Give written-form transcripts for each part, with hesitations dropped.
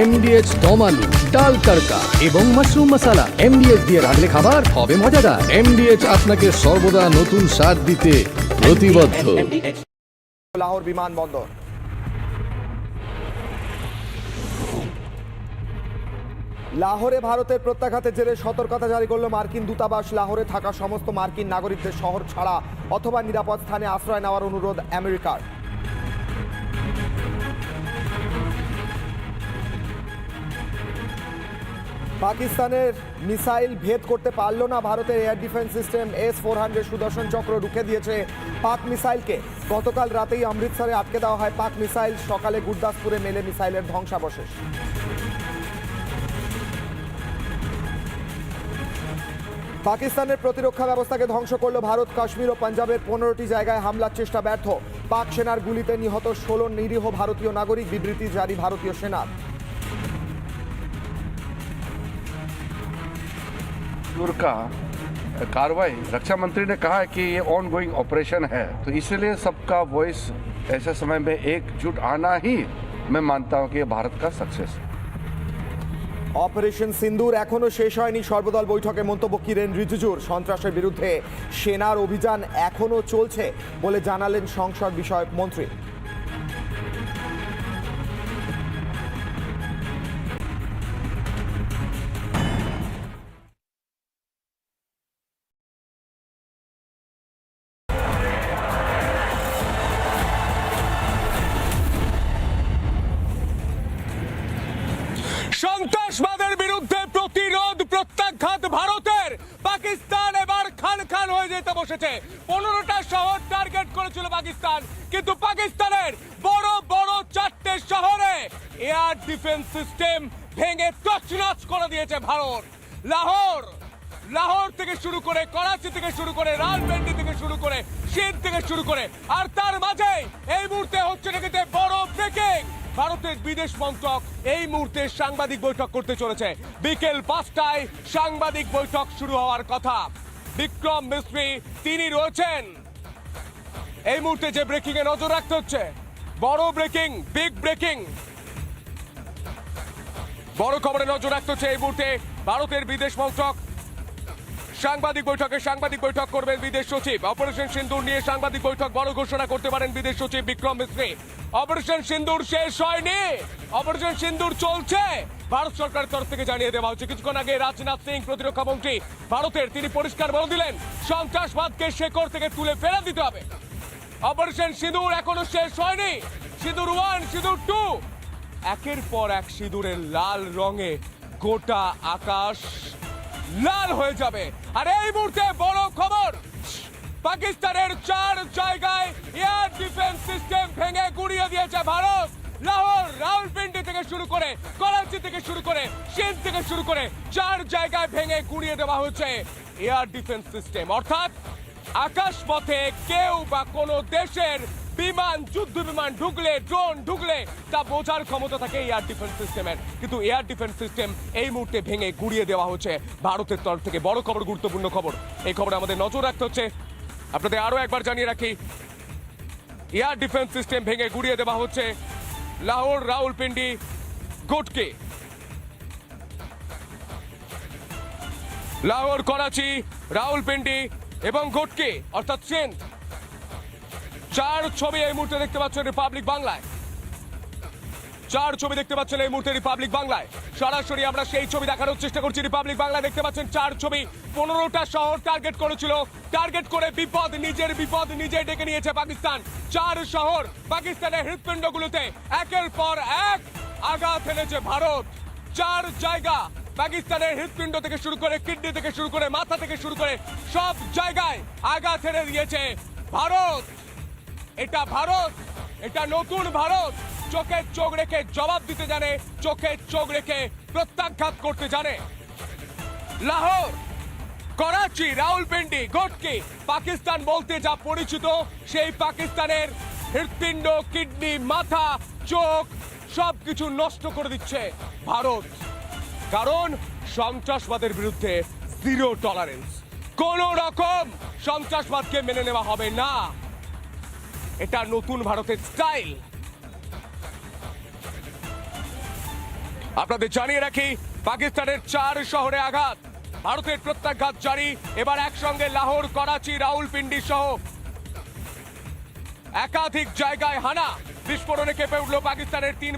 এমডিএচ দম আলু, ডাল তড়কা এবং মাশরুম মশলা। এমডিএচ দিয়ে রাঁধলে খাবার হবে মজাদার। এমডিএচ আপনাকে সর্বদা নতুন স্বাদ দিতে প্রতিবদ্ধ। লাহোর বিমানবন্দর। লাহোরে ভারতের প্রত্যাঘাতের জেরে সতর্কতা জারি করল মার্কিন দূতাবাস। লাহোরে থাকা সমস্ত মার্কিন নাগরিকদের শহর ছাড়া অথবা নিরাপদ স্থানে আশ্রয় নেওয়ার অনুরোধ আমেরিকার। পাকিস্তানের মিসাইল ভেদ করতে পারল না ভারতের এয়ার ডিফেন্স সিস্টেম। S-400 সুদর্শন চক্র রুখে দিয়েছে পাক মিসাইলকে। গতকাল রাতেই অমৃতসরে আটকে দেওয়া হয় পাক মিসাইল। সকালে গুরদাসপুরে মেলে মিসাইলের ধ্বংসাবশেষ। পাকিস্তানের প্রতিরক্ষা ব্যবস্থাকে ধ্বংস করল ভারত। কাশ্মীর ও পাঞ্জাবের 15টি জায়গায় হামলার চেষ্টা ব্যর্থ। পাক সেনার গুলিতে নিহত 16 নিরীহ ভারতীয় নাগরিক। বিবৃতি জারি ভারতীয় সেনার। का कार्रवाई रक्षा मंत्री ने कहा है कि ये ऑन गोइंग ऑपरेशन है, तो इसलिए सबका वॉइस ऐसे समय में एकजुट आना ही मैं मानता हूं कि ये भारत का सक्सेस है। অপারেশন সিন্দুর এখনো শেষ হয়নি। সর্বদল বৈঠকে মন্তব্য কিরেন রিজিজুর। সন্ত্রাসের বিরুদ্ধে সেনার অভিযান এখনো চলছে বলে জানালেন সংসদ বিষয়ক মন্ত্রী। সন্ত্রাসবাদের বিরুদ্ধে প্রতিরোধ প্রত্যাঘাত ভারতের। পাকিস্তান এবার খান খান হয়ে যেতে বসেছে। 15টা শহর টার্গেট করেছিল পাকিস্তান, কিন্তু পাকিস্তানের বড় বড় 4টে শহরে এয়ার ডিফেন্স সিস্টেম ভেঙে তছনছ করে দিয়েছে ভারত। লাহোর থেকে শুরু করে, করাচি থেকে শুরু করে, রাওয়ালপিন্ডি থেকে শুরু করে, সিন্ধ থেকে শুরু করে, আর তার মাঝে এই মুহূর্তে হচ্ছে নাকি বড় ব্রেকিং। ভারতের বিদেশ মন্ত্রক এই মুহূর্তে সাংবাদিক বৈঠক করতে চলেছে। বিকেল 5টায় সাংবাদিক বৈঠক শুরু হওয়ার কথা। বিক্রম মিস্ত্রি তিনি রয়েছেন। এই মুহূর্তে যে ব্রেকিং এ নজর রাখতে হচ্ছে, বড় ব্রেকিং, বিগ ব্রেকিং, বড় খবরে নজর রাখতে হচ্ছে। এই মুহূর্তে ভারতের বিদেশ মন্ত্রক সাংবাদিক বৈঠক করবেন বিদেশ সচিব। অপারেশন সিন্দুর নিয়ে সাংবাদিক বৈঠক, বড় ঘোষণা করতে পারেন বিদেশ সচিব বিক্রম মিস্ত্রি। অপারেশন সিন্দুর শেষ হয়নি, অপারেশন সিন্দুর চলছে। ভারত সরকারের তরফ থেকে জানিয়ে দেওয়া হচ্ছে। কিছুক্ষণ আগে রাজনাথ সিং প্রতিরক্ষা মন্ত্রী ভারতের, তিনি পরিষ্কার বলে দিলেন সন্ত্রাসবাদকে শেকড় থেকে তুলে ফেলে দিতে হবে। অপারেশন সিঁদুর এখনো শেষ হয়নি। সিঁদুর 1, সিঁদুর 2, একের পর এক সিঁদুরের লাল রঙে গোটা আকাশ লাল হয়ে যাবে। আর এই মুহূর্তে বড় খবর, পাকিস্তানের 4 জায়গায় এয়ার ডিফেন্স সিস্টেম ভেঙে গুড়িয়ে দিয়েছে ভারত। লাহোর, রাওয়ালপিন্ডি থেকে শুরু করে, করাচি থেকে শুরু করে, সিন্ধ থেকে শুরু করে 4 জায়গায় ভেঙে গুড়িয়ে দেওয়া হয়েছে এয়ার ডিফেন্স সিস্টেম। অর্থাৎ আকাশপথে কেউ বা কোনো দেশের বিমান, যুদ্ধ বিমান ঢুকলে, ড্রোন ঢুকলে তা বোঝার ক্ষমতা থাকে এয়ার ডিফেন্স সিস্টেমের। কিন্তু এয়ার ডিফেন্স সিস্টেম এই মুহূর্তে ভেঙে গুড়িয়ে দেওয়া হচ্ছে ভারতের তরফ থেকে। বড় খবর, গুরুত্বপূর্ণ খবর, এই খবরে আমাদের নজর রাখতে হচ্ছে। আপনাদের আরো একবার জানিয়ে রাখি, এয়ার ডিফেন্স সিস্টেম ভেঙে গুড়িয়ে দেওয়া হচ্ছে লাহোর, রাওয়ালপিন্ডি, গোটকে, লাহোর, করাচি, রাওয়ালপিন্ডি এবং গোটকে অর্থাৎ সিন্ধ। 4 ছবি এই মুহূর্তে দেখতে পাচ্ছেন রিপাবলিক বাংলায়। 4 ছবি দেখতে পাচ্ছেন এই মুহূর্তে রিপাবলিক বাংলায়। সরাসরি আমরা সেই ছবি দেখানোর চেষ্টা করছি। রিপাবলিক বাংলায় দেখতে পাচ্ছেন 4 ছবি। 15টা শহর টার্গেট করেছিল। টার্গেট করে বিপদ নিজে ডেকে নিয়েছে পাকিস্তান। 4 শহর পাকিস্তানের হৃৎপিণ্ডগুলোতে একের পর এক আঘাত এনেছে ভারত। 4 জায়গা পাকিস্তানের হৃৎপিণ্ড থেকে শুরু করে, কিডনি থেকে শুরু করে, মাথা থেকে শুরু করে সব জায়গায় আঘাত এনে দিয়েছে ভারত। এটা ভারত, এটা নতুন ভারত। চোখে চোখ রেখে জবাব দিতে জানে, চোখে চোখ রেখে প্রত্যাঘাত করতে জানে। লাহোর, করাচি, রাওয়ালপিন্ডি, গোটকি, পাকিস্তান বলতে যা পরিচিত সেই পাকিস্তানের হৃৎপিণ্ড, কিডনি, মাথা, চোখ সবকিছু নষ্ট করে দিচ্ছে ভারত। কারণ সন্ত্রাসবাদের বিরুদ্ধে জিরো টলারেন্স। কোন রকম সন্ত্রাসবাদকে মেনে নেওয়া হবে না। এটা নতুন ভারতের স্টাইল। আপনাদের জানিয়ে রাখি, পাকিস্তানের 4 শহরে আঘাত, ভারতের প্রত্যাঘাত জারি। এবার একসঙ্গে লাহোর, করাচি, রাউলপিন্ডি সহ একাধিক জায়গায় হানা। বিস্ফোরণে কেঁপে উঠল পাকিস্তানের 3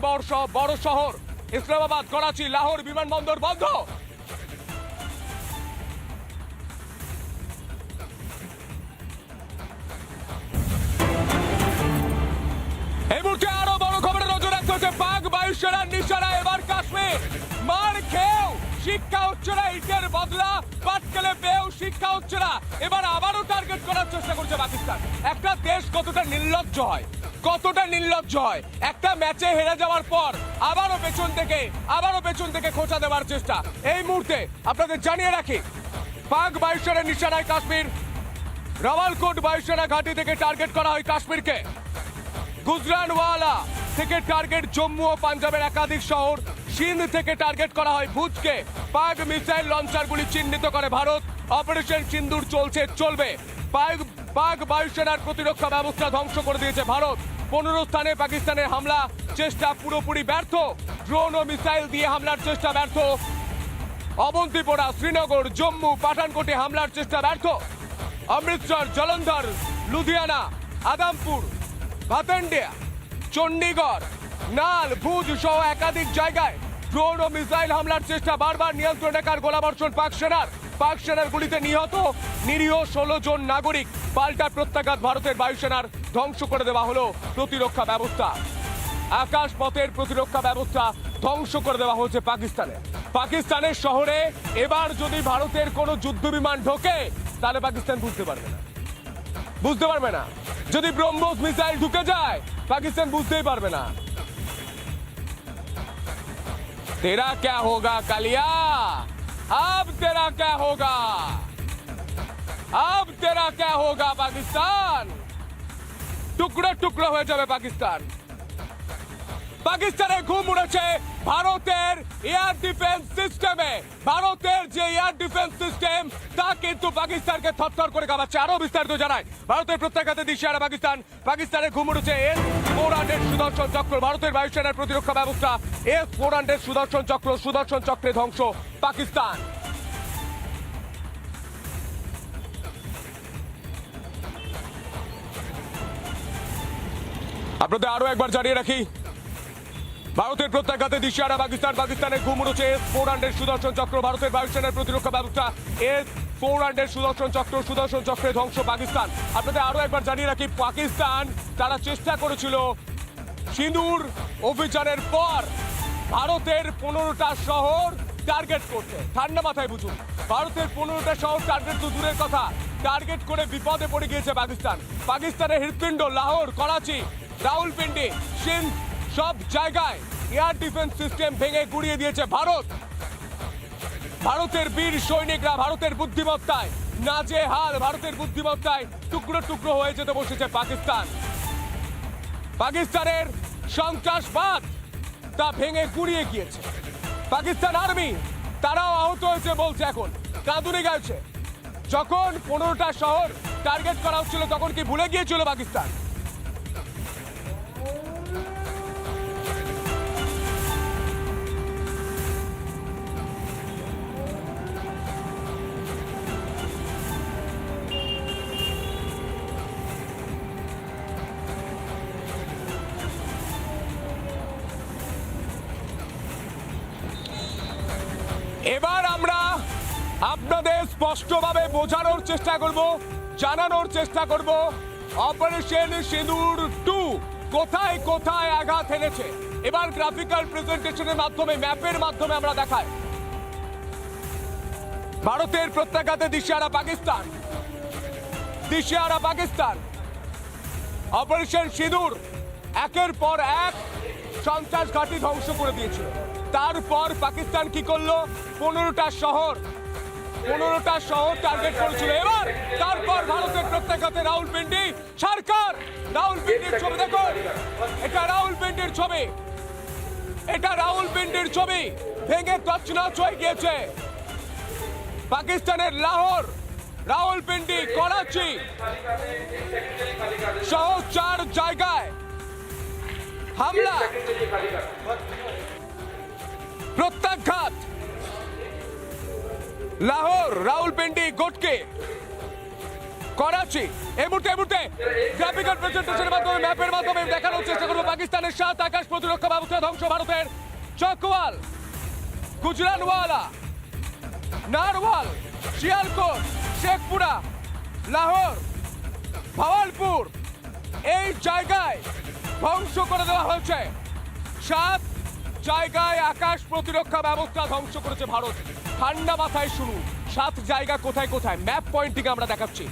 বড় শহর। ইসলামাবাদ, করাচি, লাহোর বিমানবন্দর বন্ধ। এই মুহূর্তে আরো বড় খবরে নজর রাখতে হচ্ছে। পাক বায়ুসেনার নিশানা এবার কাশ্মীর। মার খেয়েও শিক্ষা হচ্ছে না, ইটের বদলা পাটকেলে পেয়েও শিক্ষা হচ্ছে না। এবার আবারও টার্গেট করার চেষ্টা করছে পাকিস্তান। একটা দেশ কতটা নির্লজ্জ হয়, কতটা নির্লজ্জ হয়। একটা ম্যাচে হেরে যাওয়ার পর আবারও পেছন থেকে খোঁচা দেওয়ার চেষ্টা। এই মুহূর্তে আপনাদের জানিয়ে রাখি, পাক বায়ুসেনার নিশানায় কাশ্মীর। রাওয়ালকোট বায়ুসেনা ঘাঁটি থেকে টার্গেট করা হয় কাশ্মীরকে। গুজরানওয়ালা থেকে টার্গেট জম্মু ও পাঞ্জাবের একাধিক শহর। সিন্ধ থেকে টার্গেট করা হয় ভুজকে। পাক মিসাইল লঞ্চারগুলি চিহ্নিত করে ভারত। অপারেশন সিন্দুর চলবে। পাক বায়ুসেনার প্রতিরক্ষা ব্যবস্থা ধ্বংস করে দিয়েছে ভারত। 15 স্থানে পাকিস্তানের হামলা চেষ্টা পুরোপুরি ব্যর্থ। ড্রোন ও মিসাইল দিয়ে হামলার চেষ্টা ব্যর্থ। অবন্তিপোরা, শ্রীনগর, জম্মু, পাঠানকোটে হামলার চেষ্টা ব্যর্থ। অমৃতসর, জলন্ধর, লুধিয়ানা, আদামপুর, ভাতেন্ডিয়া, চণ্ডীগড়, নাল, ভুজ সহ একাধিক জায়গায় ড্রোন ও মিসাইল হামলার চেষ্টা। বারবার নিয়ন্ত্রণ রেখার গোলাবর্ষণ পাক সেনার গুলিতে নিহত নিরীহ 16 জন নাগরিক। পাল্টা প্রত্যাঘাত ভারতের বায়ুসেনার। ধ্বংস করে দেওয়া হলো প্রতিরক্ষা ব্যবস্থা। আকাশপথের প্রতিরক্ষা ব্যবস্থা ধ্বংস করে দেওয়া হয়েছে পাকিস্তানের শহরে। এবার যদি ভারতের কোনো যুদ্ধ বিমান ঢোকে তাহলে পাকিস্তান বুঝতে পারবে না। যদি ব্রহ্মোস মিসাইল ঢুকে যায় পাকিস্তান বুঝতেই পারবে না। तेरा क्या होगा कालिया, अब तेरा क्या होगा पाकिस्तान। টুকরো টুকরো হয়ে যাবে পাকিস্তানে ঘুম উড়েছে ভারতের এয়ার ডিফেন্স সিস্টেমে। ভারতের যে এয়ার ডিফেন্স সিস্টেম তা কিন্তু পাকিস্তানকে থরথর করে কাঁপাচ্ছে। আরো বিস্তারিত জানায় ভারতের প্রত্যাঘাতে দিশেহারা পাকিস্তানে ঘুম উড়েছে S-400 সুদর্শন চক্র। ভারতের বায়ুসেনার প্রতিরক্ষা ব্যবস্থা S-400 সুদর্শন চক্রে ধ্বংস পাকিস্তান। আপনাদের আরো একবার জানিয়ে রাখি, ভারতের প্রত্যাঘাতে দিশেহারা পাকিস্তানের ঘুম উড়েছে S-400 সুদর্শন চক্র। ভারতের বায়ুসেনার প্রতিরক্ষা ব্যবস্থা S-400 সুদর্শন চক্রে ধ্বংস পাকিস্তান। আপনাদের আরো একবার জানিয়ে রাখি, পাকিস্তান তারা চেষ্টা করেছিল সিঁদুর অভিযানের পর ভারতের 15টা শহর টার্গেট করতে। ঠান্ডা মাথায় বুঝুন, ভারতের 15টা শহর টার্গেট তো দূরের কথা, টার্গেট করে বিপদে পড়ে গিয়েছে পাকিস্তানের হৃৎপিণ্ড লাহোর, করাচি, রাউলপিন্ডি, সিন্ধ সব জায়গায় এয়ার ডিফেন্স সিস্টেম ভেঙে গুড়িয়ে দিয়েছে ভারতের বীর সৈনিকরা। ভারতের বুদ্ধিমত্তায় নাজেহাল, ভারতের বুদ্ধিমত্তায় টুকরো টুকরো হয়ে যেতে বসেছে পাকিস্তানের সন্ত্রাসবাদ তা ভেঙে গুড়িয়ে গিয়েছে। পাকিস্তান আর্মি তারাও আহত হয়েছে বলছে, এখন কাঁদুনি গাইছে। যখন 15টা শহর টার্গেট করা হচ্ছিল তখন কি ভুলে গিয়েছিল পাকিস্তান? এবার আমরা আপনাদের স্পষ্টভাবে বোঝানোর চেষ্টা করব, জানানোর চেষ্টা করব অপারেশন সিঁদুর 2 কোথায় কোথায় আঘাত এনেছে। এবার গ্রাফিক্যাল প্রেজেন্টেশনের মাধ্যমে, ম্যাপের মাধ্যমে আমরা দেখাই। ভারতের প্রত্যাঘাতে দিশেহারা পাকিস্তান। অপারেশন সিঁদুর একের পর এক সন্ত্রাস ঘাঁটি ধ্বংস করে দিয়েছিল। তারপর পাকিস্তান কি করলো? 15টা শহর টার্গেট করেছিল। এবার তারপর ভারতের প্রত্যাঘাতে রাউলপিন্ডি সরকার, রাউলপিন্ডির ছবি দেখুন, এটা রাউলপিন্ডির ছবি ভেঙে তছনছ হয়ে গিয়েছে। পাকিস্তানের লাহোর, রাউলপিন্ডি, করাচি সহ 4 জায়গায় হামলা। প্রত্যাঘাত লাহোর, রাউলপিন্ডি, গোটকে, করাচি। এই মুহূর্তে গ্রাফিক্যাল প্রেজেন্টেশনের মাধ্যমে, ম্যাপের মাধ্যমে দেখানোর চেষ্টা করবো পাকিস্তানের 7 আকাশ প্রতিরক্ষা ব্যবস্থা ধ্বংস। ভারতের চকওয়াল, গুজরানওয়ালা, নারওয়াল, শিয়ালকোট, শেখপুরা, লাহোর, ভাওয়ালপুর এই জায়গায় ধ্বংস করে দেওয়া হয়েছে। 7 জায়গায় আকাশ প্রতিরক্ষা ব্যবস্থা ধ্বংস করেছে ভারত। ঠান্ডা মাথায় শুনুন 7 জায়গা কোথায় কোথায়। ম্যাপ পয়েন্টিং আমরা দেখাচ্ছি।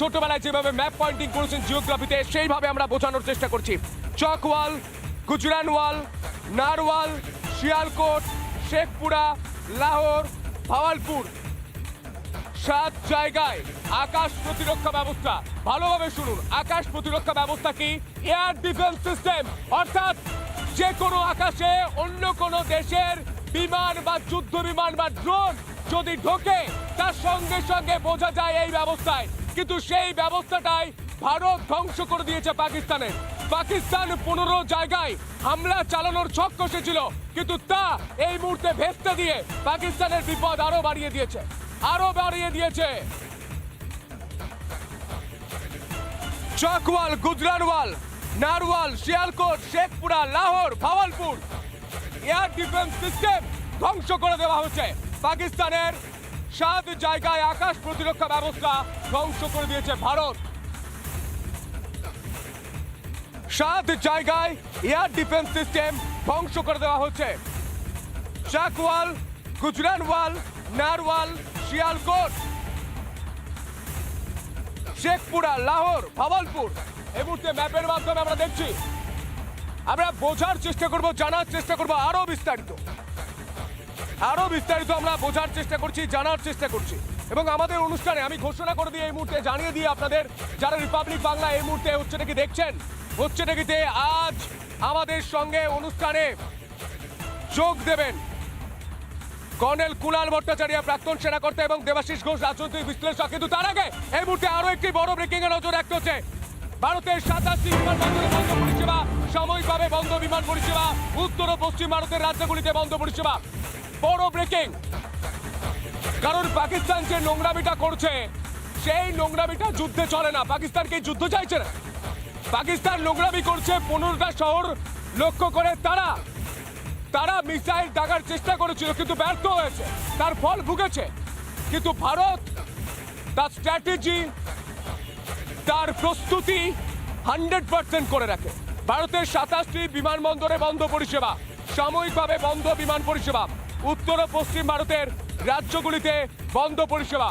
ছোটবেলায় যেভাবে ম্যাপ পয়েন্টিং করেছেন জিওগ্রাফিতে, সেইভাবে আমরা বোঝানোর চেষ্টা করছি। চকওয়াল, গুজরানওয়াল, নারওয়াল, শিয়ালকোট, শেখপুরা, লাহোর, ভাওয়ালপুর 7 জায়গায় আকাশ প্রতিরক্ষা ব্যবস্থা। ভালোভাবে শুনুন, আকাশ প্রতিরক্ষা ব্যবস্থা কি? এয়ার ডিফেন্স সিস্টেম, অর্থাৎ যে কোনো আকাশে অন্য কোনো দেশের বিমান বা যুদ্ধ বিমান বা ড্রোন যদি ঢোকে, তার সঙ্গে সঙ্গে বোঝা যায় এই ব্যবস্থায়। কিন্তু সেই ব্যবস্থাটাই ভারত ধ্বংস করে দিয়েছে পাকিস্তানের। পাকিস্তান 15 জায়গায় হামলা চালানোর ছক কষেছিল, কিন্তু তা এই মুহূর্তে ভেস্তে দিয়ে পাকিস্তানের বিপদ আরো বাড়িয়ে দিয়েছে। Chakwal, Gujranwala, Narowal, Sialkot, Sheikhupura, Lahore, Bahawalpur air defence system ধ্বংস করে দেওয়া হচ্ছে। পাকিস্তানের 7 জায়গায় আকাশ প্রতিরক্ষা ব্যবস্থা ধ্বংস করে দিয়েছে ভারত। 7 জায়গায় এয়ার ডিফেন্স সিস্টেম ধ্বংস করে দেওয়া হচ্ছে। চকওয়াল, গুজরানওয়াল, নারওয়াল, শিয়ালকোট, শেখপুরা, লাহোর, ভাওয়ালপুর। এই মুহূর্তে ম্যাপের মাধ্যমে আমরা দেখছি, আমরা বোঝার চেষ্টা করব, জানার চেষ্টা করব আরো বিস্তারিত আমরা বোঝার চেষ্টা করছি, জানার চেষ্টা করছি। এবং আমাদের অনুষ্ঠানে আমি ঘোষণা করে দিয়ে এই মুহূর্তে জানিয়ে দিয়ে আপনাদের, যারা রিপাবলিক বাংলা এই মুহূর্তে হচ্ছে নাকি দেখছেন, হচ্ছে নাকিতে আজ আমাদের সঙ্গে অনুষ্ঠানে যোগ দেবেন কর্নেল কুণাল ভট্টাচার্য, প্রাক্তন সেনাকর্তা, এবং দেবাশিস ঘোষ, রাজনৈতিক বিশ্লেষক। কিন্তু তার আগে এই মুহূর্তে আরো একটি বড় ব্রেকিং এর নজর রাখতে হচ্ছে। ভারতের 27টি বিমানবন্দরে বন্ধ পরিষেবা, সাময়িকভাবে বন্ধ বিমান পরিষেবা, উত্তর ও পশ্চিম ভারতের রাজ্যগুলিতে বন্ধ পরিষেবা। বড় ব্রেকিং, কারণ পাকিস্তান যে নোংরামিটা করছে, সেই নোংরামিটা যুদ্ধে চলে না। পাকিস্তান কি যুদ্ধ চাইছে না? পাকিস্তান নোংরামি করছে 15টা শহর লক্ষ্য করে। তারা মিসাইল দাগার চেষ্টা করেছিল, কিন্তু ব্যর্থ হয়েছে, তার ফল ভুগেছে। কিন্তু ভারত তার স্ট্র্যাটেজি, তার প্রস্তুতি 100% করে রাখে। ভারতের 27টি বিমানবন্দরে বন্ধ পরিষেবা, সাময়িকভাবে বন্ধ বিমান পরিষেবা, উত্তর ও পশ্চিম ভারতের রাজ্যগুলিতে বন্ধ পরিষেবা।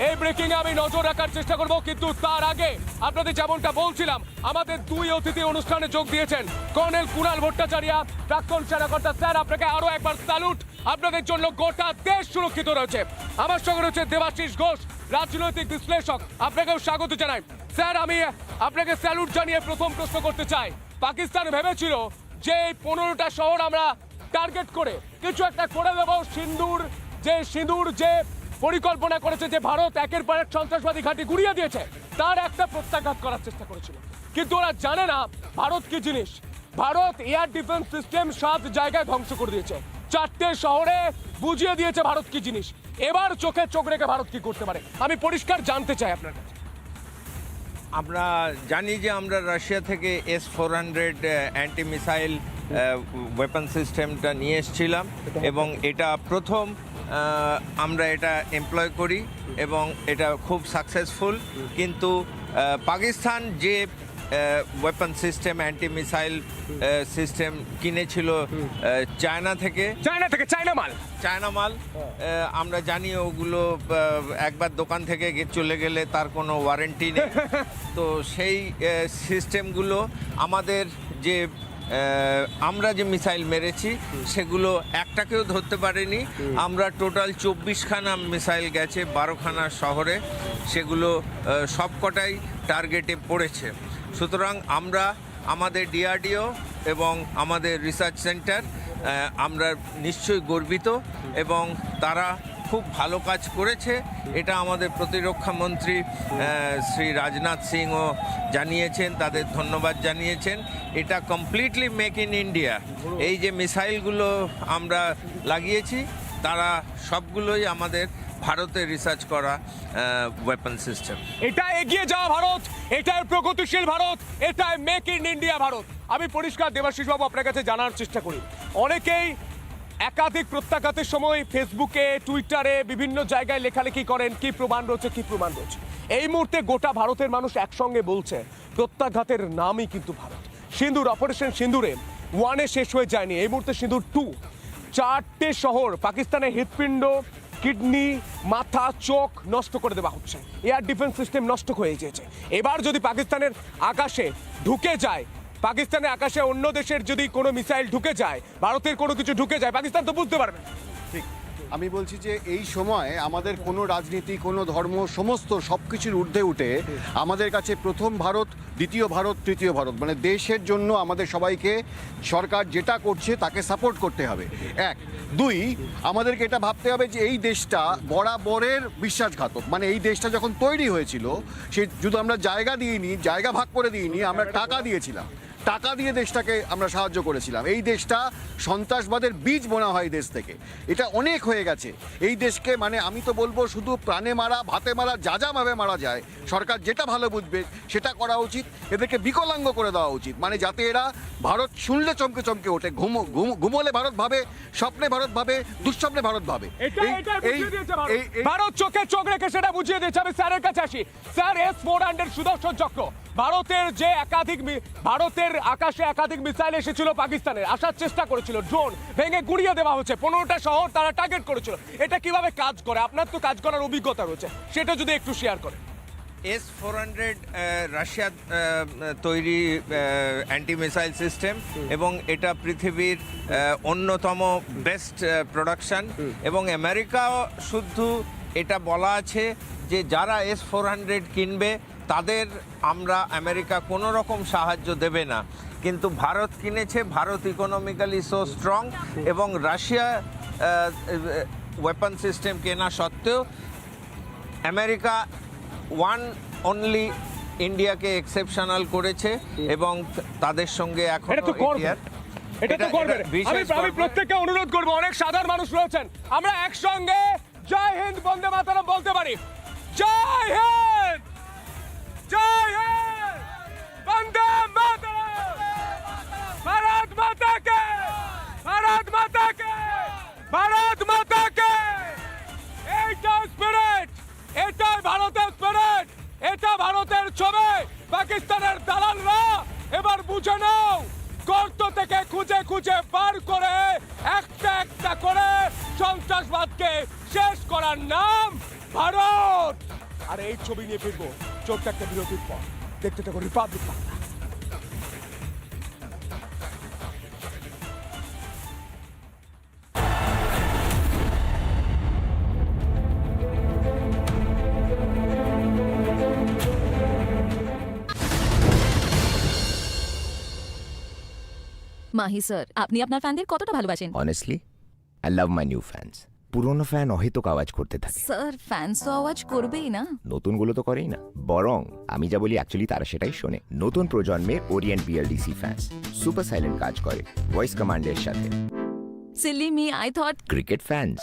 এই ব্রেকিং এ আমি নজর রাখার চেষ্টা করব। কিন্তু তার আগে আপনাদের যেমনটা বলছিলাম, আমাদের 2 অতিথি অনুষ্ঠানে যোগ দিয়েছেন। কর্নেল কুণাল ভট্টাচার্য, প্রাক্তন সেনাকর্তা। স্যার, আপনাকে আরো একবার স্যালুট। আপনাদের জন্য গোটা দেশ সুরক্ষিত রয়েছে। আমার সঙ্গে রয়েছে দেবাশিস ঘোষ, রাজনৈতিক বিশ্লেষক। আপনাকেও স্বাগত জানাই। স্যার, আমি আপনাকে স্যালুট জানিয়ে প্রথম প্রশ্ন করতে চাই। পাকিস্তান ভেবেছিল যে 15টা শহর আমরা টার্গেট করে কিছু একটা করে দেব। সিন্দুর যে পরিকল্পনা করেছে, যে ভারত একের পর এক সন্ত্রাসবাদী ঘাঁটি গুড়িয়ে দিয়েছে, তার একটা প্রত্যাঘাত করার চেষ্টা করেছিল। কিন্তু ওরা জানে না ভারত কি জিনিস। ভারত এয়ার ডিফেন্স সিস্টেম 7 জায়গায় ধ্বংস করে দিয়েছে। 4টে শহরে বুঝিয়ে দিয়েছে ভারত কি জিনিস। এবার চোখে চোখ রেখে ভারত কি করতে পারে, আমি পরিষ্কার জানতে চাই আপনার কাছে। আমরা জানি যে আমরা রাশিয়া থেকে S-400 অ্যান্টি মিসাইল ওয়েপন সিস্টেমটা নিয়ে এসেছিলাম, এবং এটা প্রথম আমরা এটা এমপ্লয় করি, এবং এটা খুব সাকসেসফুল। কিন্তু পাকিস্তান যে weapon system, anti missile system কিনেছিল চায়না মাল, আমরা জানি ওগুলো একবার দোকান থেকে চলে গেলে তার কোনো ওয়ারেন্টি নেই। তো সেই সিস্টেমগুলো আমাদের যে আমরা যে মিসাইল মেরেছি সেগুলো একটাকেও ধরতে পারেনি। আমরা টোটাল 24খানা মিসাইল গেছে 12খানা শহরে, সেগুলো সবকটাই টার্গেটে পড়েছে। সুতরাং আমরা আমাদের ডিআরডিও এবং আমাদের রিসার্চ সেন্টার আমরা নিশ্চয়ই গর্বিত, এবং তারা খুব ভালো কাজ করেছে। এটা আমাদের প্রতিরক্ষা মন্ত্রী শ্রী রাজনাথ সিংও জানিয়েছেন, তাদের ধন্যবাদ জানিয়েছেন। এটা কমপ্লিটলি মেক ইন ইন্ডিয়া। এই যে মিসাইলগুলো আমরা লাগিয়েছি তারা সবগুলোই আমাদের ভারতে রিসার্চ করা ওয়েপন সিস্টেম। এটা এগিয়ে যাওয়া ভারত, এটাই প্রগতিশীল ভারত, এটাই মেক ইন ইন্ডিয়া ভারত। আমি পরিষ্কার দেবাশিস বাবু আপনার কাছে জানার চেষ্টা করি, অনেকেই একাধিক প্রত্যাঘাতের সময় ফেসবুকে, টুইটারে, বিভিন্ন জায়গায় লেখালেখি করেন কি প্রমাণ রয়েছে, কি প্রমাণ রয়েছে। এই মুহূর্তে গোটা ভারতের মানুষ একসঙ্গে বলছে প্রত্যাঘাতের নামই কিন্তু ভারত। সিন্দুর, অপারেশন সিন্দুরে 1 শেষ হয়ে যায়নি, এই মুহূর্তে সিন্দুর 2। 4টে শহর পাকিস্তানের হৃৎপিণ্ড, কিডনি, মাথা, চোখ নষ্ট করে দেওয়া হচ্ছে। এয়ার ডিফেন্স সিস্টেম নষ্ট হয়ে গিয়েছে। এবার যদি পাকিস্তানের আকাশে ঢুকে যায়, পাকিস্তানের আকাশে অন্য দেশের যদি কোনো মিসাইল ঢুকে যায়, ভারতের কোনো কিছু ঢুকে যায়, পাকিস্তান তো বুঝতে পারবে। ঠিক, আমি বলছি যে এই সময় আমাদের কোনো রাজনীতি, কোনো ধর্ম, সমস্ত সব কিছুর ঊর্ধ্বে উঠে আমাদের কাছে প্রথম ভারত, দ্বিতীয় ভারত, তৃতীয় ভারত, মানে দেশের জন্য আমাদের সবাইকে সরকার যেটা করছে তাকে সাপোর্ট করতে হবে। 1, 2, আমাদেরকে এটা ভাবতে হবে যে এই দেশটা বরাবরের বিশ্বাসঘাতক। মানে এই দেশটা যখন তৈরি হয়েছিল সে শুধু আমরা জায়গা দিইনি, জায়গা ভাগ করে দিইনি, আমরা টাকা দিয়েছিলাম, টাকা দিয়ে দেশটাকে আমরা সাহায্য করেছিলাম। এই দেশটা সন্ত্রাসবাদের বীজ বোনা হয় দেশ থেকে, এটা অনেক হয়ে গেছে। এই দেশকে মানে আমি তো বলবো শুধু প্রাণে মারা, ভাতে মারা, যা যাভাবে মারা যায়, সরকার যেটা ভালো বুঝবে সেটা করা উচিত। এদেরকে বিকলাঙ্গ করে দেওয়া উচিত, মানে যাতে এরা ভারত শুনলে চমকে চমকে ওঠে, ঘুমোলে ভারত ভাবে, স্বপ্নে ভারত ভাবে, দুঃস্বপ্নে ভারত ভাবে। ভারত চোখে চোখ রেখে সেটা বুঝিয়ে দিয়েছে। আমি স্যারের কাছে আসি। স্যার, S-400 সুদর্শন চক্র, ভারতের যে ভারতের আকাশে একাধিক মিসাইল এসেছিল পাকিস্তানের, আসার চেষ্টা করেছিল, ড্রোন ভেঙে গুড়িয়ে দেওয়া হচ্ছে, 15টা শহর তারা টার্গেট করেছিল। এটা কিভাবে কাজ করে? আপনার তো কাজ করার অভিজ্ঞতা রয়েছে, সেটা যদি একটু শেয়ার করেন। S-400 রাশিয়ার তৈরি অ্যান্টি মিসাইল সিস্টেম এবং এটা পৃথিবীর অন্যতম বেস্ট প্রোডাকশন। এবং আমেরিকাও শুধু এটা বলা আছে যে যারা S-400 কিনবে তাদের আমেরিকা কোনো রকম সাহায্য দেবে না, কিন্তু ভারত কিনেছে। ভারত ইকোনমিক্যালি সো স্ট্রং এবং রাশিয়া ওয়েপন সিস্টেম কেনা সত্ত্বেও আমেরিকা অনলি ইন্ডিয়াকে এক্সেপশনাল করেছে এবং তাদের সঙ্গে এখন আমি প্রত্যেককে অনুরোধ করবো, অনেক সাধারণ মানুষ রয়েছেন, আমরা একসঙ্গে জয় হিন্দ, বন্দে মাতরম বলতে পারি। জয় হিন্দ, জয় হিন্দ, বন্দে মাতরম, ভারত মাতা কে, ভারত মাতা কে, ভারত মাতা কে। এইটা স্পিরিট, এটাই ভারতের স্পিরিট, এটা ভারতের ছবি। পাকিস্তানের দালালরা এবার বুঝে নাও, গর্ত থেকে খুঁজে খুঁজে বার করে একটা একটা করে সন্ত্রাসবাদকে শেষ করার নাম ভারত। আর এই ছবি নিয়ে ফিরবো ছোট্ট একটা বিরতির পর। দেখতে থাকো রিপাবলিক বাংলা। মাহি স্যার, আপনি আপনার ফ্যানদের কতটা ভালোবাসেন? Honestly I love my new fans. পুরনো ফ্যান অহেতুক আওয়াজ করতে থাকে। স্যার, ফ্যান্স তো আওয়াজ করবেই না। নতুনগুলো তো করেই না, বরং আমি যা বলি অ্যাকচুয়ালি তারা সেটাই শোনে। নতুন প্রজন্মের Orient BLDC fans super silent কাজ করে ভয়েস কমান্ডের সাথে। Silly me, I thought cricket fans.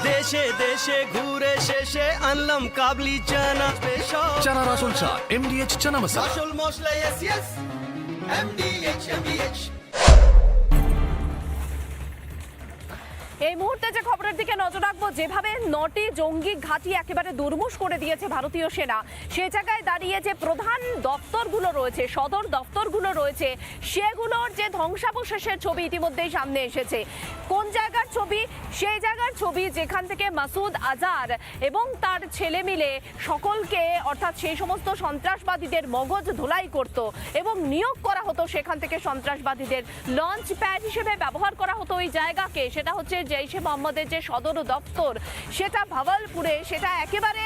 দেশে দেশে ঘুরে শেষে আনলাম কাবলি চানা স্পেশাল, চানার আসল স্বাদ MDH চানা মশলা। আসল মশলা ইয়েস ইয়েস MDH। এই মুহূর্তে যে খবরের দিকে নজর রাখবো, যেভাবে 9টি জঙ্গি ঘাঁটি একেবারে দুর্মুষ করে দিয়েছে ভারতীয় সেনা, সে জায়গায় দাঁড়িয়ে যে প্রধান দপ্তরগুলো রয়েছে, সদর দপ্তরগুলো রয়েছে, সেগুলোর যে ধ্বংসাবশেষের ছবি ইতিমধ্যেই সামনে এসেছে। কোন জায়গার ছবি? সেই জায়গার ছবি যেখান থেকে মাসুদ আজহার এবং তার ছেলে মিলে সকলকে, অর্থাৎ সেই সমস্ত সন্ত্রাসবাদীদের মগজ ধোলাই করত এবং নিয়োগ করা হতো, সেখান থেকে সন্ত্রাসবাদীদের লঞ্চ প্যাড হিসেবে ব্যবহার করা হতো ওই জায়গাকে। সেটা হচ্ছে জৈশে মোহাম্মদের যে সদর দপ্তর, সেটা ভাওয়ালপুরে, সেটা একেবারে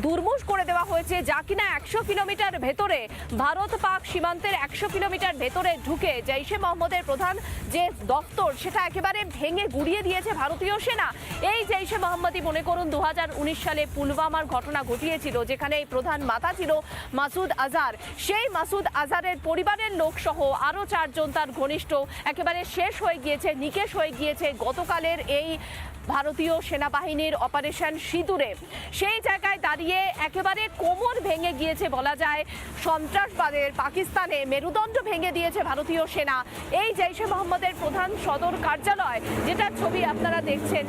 দুর্মুষ করে দেওয়া হয়েছে, যা কিনা 100 কিলোমিটার ভেতরে ভারত পাক সীমান্তের 100 কিলোমিটার ভেতরে ঢুকে জৈশে মোহাম্মদের প্রধান যে দপ্তর সেটা একেবারে ভেঙে গুড়িয়ে দিয়েছে ভারতীয় সেনা। এই জৈশে মোহাম্মদই মনে করুন 2019 সালে পুলওয়ামার ঘটনা ঘটিয়েছিল, যেখানে এই প্রধান মাতা ছিল মাসুদ আজহার। সেই মাসুদ আজহারের পরিবারের লোক সহ আরও 4 জন তার ঘনিষ্ঠ একেবারে শেষ হয়ে গিয়েছে, নিকেশ হয়ে গিয়েছে গতকালের এই ভারতীয় সেনাবাহিনীর অপারেশন সিঁদুরে। সেই জায়গায় দাঁড়িয়ে একেবারে কোমর ভেঙে গিয়েছে বলা যায় সন্ত্রাসবাদের। পাকিস্তানে মেরুদণ্ড ভেঙে দিয়েছে ভারতীয় সেনা। এই জৈশে মোহাম্মদের প্রধান সদর কার্যালয়, যেটার ছবি আপনারা দেখছেন,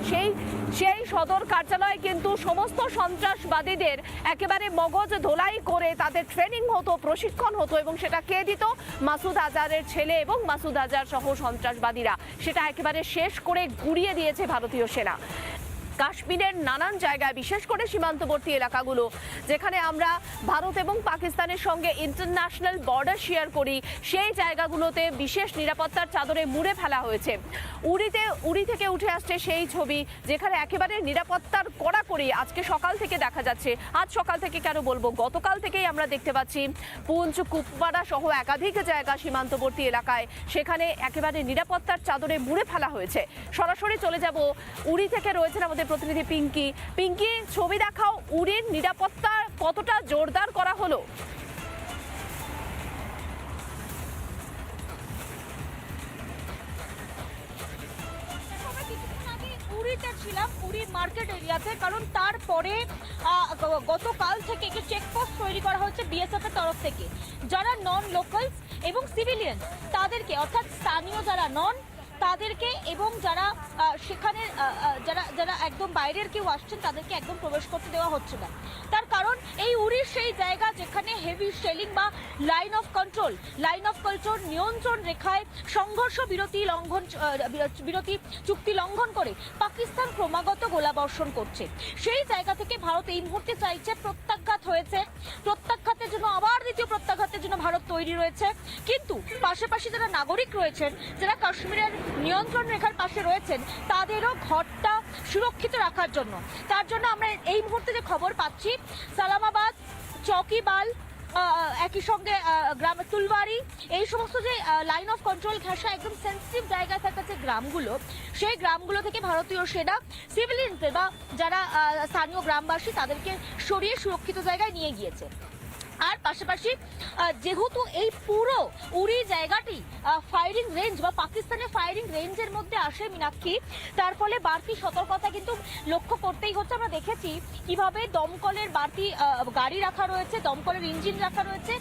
সেই সদর কার্যালয় কিন্তু সমস্ত সন্ত্রাসবাদীদের একেবারে মগজ ধোলাই করে তাদের ট্রেনিং হতো, প্রশিক্ষণ হতো, এবং সেটা কে দিত? মাসুদ আজহারের ছেলে এবং মাসুদ আজহার সহ সন্ত্রাসবাদীরা। সেটা একেবারে শেষ করে গুড়িয়ে দিয়েছে ভারতীয় সেনা। কাশ্মীরের নানান জায়গায়, বিশেষ করে সীমান্তবর্তী এলাকাগুলো যেখানে আমরা ভারত এবং পাকিস্তানের সঙ্গে ইন্টারন্যাশনাল বর্ডার শেয়ার করি, সেই জায়গাগুলোতে বিশেষ নিরাপত্তার চাদরে মুড়ে ফেলা হয়েছে। উড়ি থেকে উঠে আসছে সেই ছবি, যেখানে একেবারে নিরাপত্তার কড়াকড়ি আজকে সকাল থেকে দেখা যাচ্ছে। আজ সকাল থেকে কেন বলবো, গতকাল থেকেই আমরা দেখতে পাচ্ছি পুঞ্চ, কুপওয়াড়া সহ একাধিক জায়গা সীমান্তবর্তী এলাকায়, সেখানে একেবারে নিরাপত্তার চাদরে মুড়ে ফেলা হয়েছে। সরাসরি চলে যাব উড়ি থেকে, রয়েছেন আমাদের প্রতিনিধি পিঙ্কি। পিঙ্কি, ছবি দেখাও, উড়ির নিরাপত্তা কতটা জোরদার করা হলো? উড়িতে ছিলাম, উড়ি মার্কেট এরিয়াতে, কারণ তারপরে গতকাল থেকে একটি চেকপোস্ট তৈরি করা হচ্ছে বিএসএফ এর তরফ থেকে। যারা নন লোকালস এবং সিভিলিয়ান তাদেরকে, অর্থাৎ স্থানীয় যারা নন তাদেরকে, এবং যারা সেখানে যারা একদম বাইরের কেউ আসছেন তাদেরকে একদম প্রবেশ করতে দেওয়া হচ্ছে না। তার কারণ এই উড়ির সেই জায়গা যেখানে হেভি শেলিং বা লাইন অফ কন্ট্রোল নিয়ন্ত্রণ রেখায় সংঘর্ষ বিরতি চুক্তি লঙ্ঘন করে পাকিস্তান ক্রমাগত গোলাবর্ষণ করছে। সেই জায়গা থেকে ভারত এই মুহূর্তে চাইছে প্রত্যাঘাত হয়েছে, প্রত্যাঘাতের জন্য আবার দ্বিতীয় প্রত্যাঘাতের জন্য ভারত তৈরি রয়েছে। কিন্তু পাশাপাশি যারা নাগরিক রয়েছেন, যারা কাশ্মীরের নিয়ন্ত্রণ রেখার পাশে রয়েছেন, তাদেরও ঘরটা সুরক্ষিত রাখার জন্য, তার জন্য আমরা এই মুহূর্তে যে খবর পাচ্ছি, সালামাবাদ, চৌকিবাল, একই সঙ্গে গ্রাম তুলবাড়ি, এই সমস্ত যে লাইন অফ কন্ট্রোল ঘেঁষা একদম সেন্সিটিভ জায়গায় থাকা যে গ্রামগুলো, সেই গ্রামগুলো থেকে ভারতীয় সেনা সিভিলিয়ানদের বা যারা স্থানীয় গ্রামবাসী তাদেরকে সরিয়ে সুরক্ষিত জায়গায় নিয়ে গিয়েছে। আর পাশাপাশি যেহেতু এই পুরো উড়ি জায়গাটি ফায়ারিং রেঞ্জ বা পাকিস্তানের ফায়ারিং রেঞ্জের মধ্যে আসে মীনাক্ষী, তার ফলে বাড়তি সতর্কতা কিন্তু লক্ষ্য করতেই হচ্ছে। আমরা দেখেছি কিভাবে দমকলের বাড়তি গাড়ি রাখা রয়েছে, দমকলের ইঞ্জিন রাখা রয়েছে,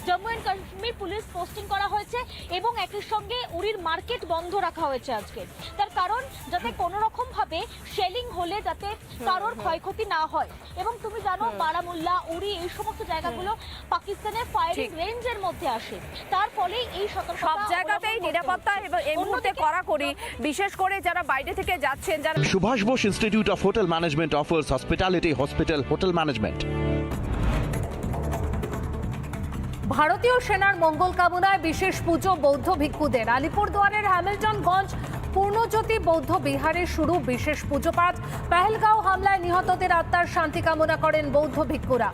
Jammu and Kashmir police posting করা হয়েছে, এবং একই সঙ্গে উড়ির মার্কেট বন্ধ রাখা হয়েছে আজকে। তার কারণ যাতে কোনো রকম ভাবে শেলিং হলে যাতে কারোর ক্ষয়ক্ষতি না হয়। এবং তুমি জানো বারামুল্লা, উড়ি, এই সমস্ত জায়গাগুলো পাকিস্তানের ফায়ারিং রেঞ্জের মধ্যে আসে, তার ফলে এই সতর্কতা সব জায়গাতেই নিরাপত্তা এবং এই মুহূর্তে কড়াকড়ি, বিশেষ করে যারা বাইরে থেকে যাচ্ছেন, যারা Subhash Bose institute of hotel management offers hospitality hospital hotel management. ভারতীয় সেনার মঙ্গল কামনায় বিশেষ পুজো বৌদ্ধ ভিক্ষুদের। আলিপুরদুয়ারের হ্যামিল্টনগঞ্জ পূর্ণজ্যোতি বৌদ্ধ বিহারে শুরু বিশেষ পুজো পাঠ। পেহেলগাঁও হামলায় নিহতদের আত্মার শান্তি কামনা করেন বৌদ্ধ ভিক্ষুরা।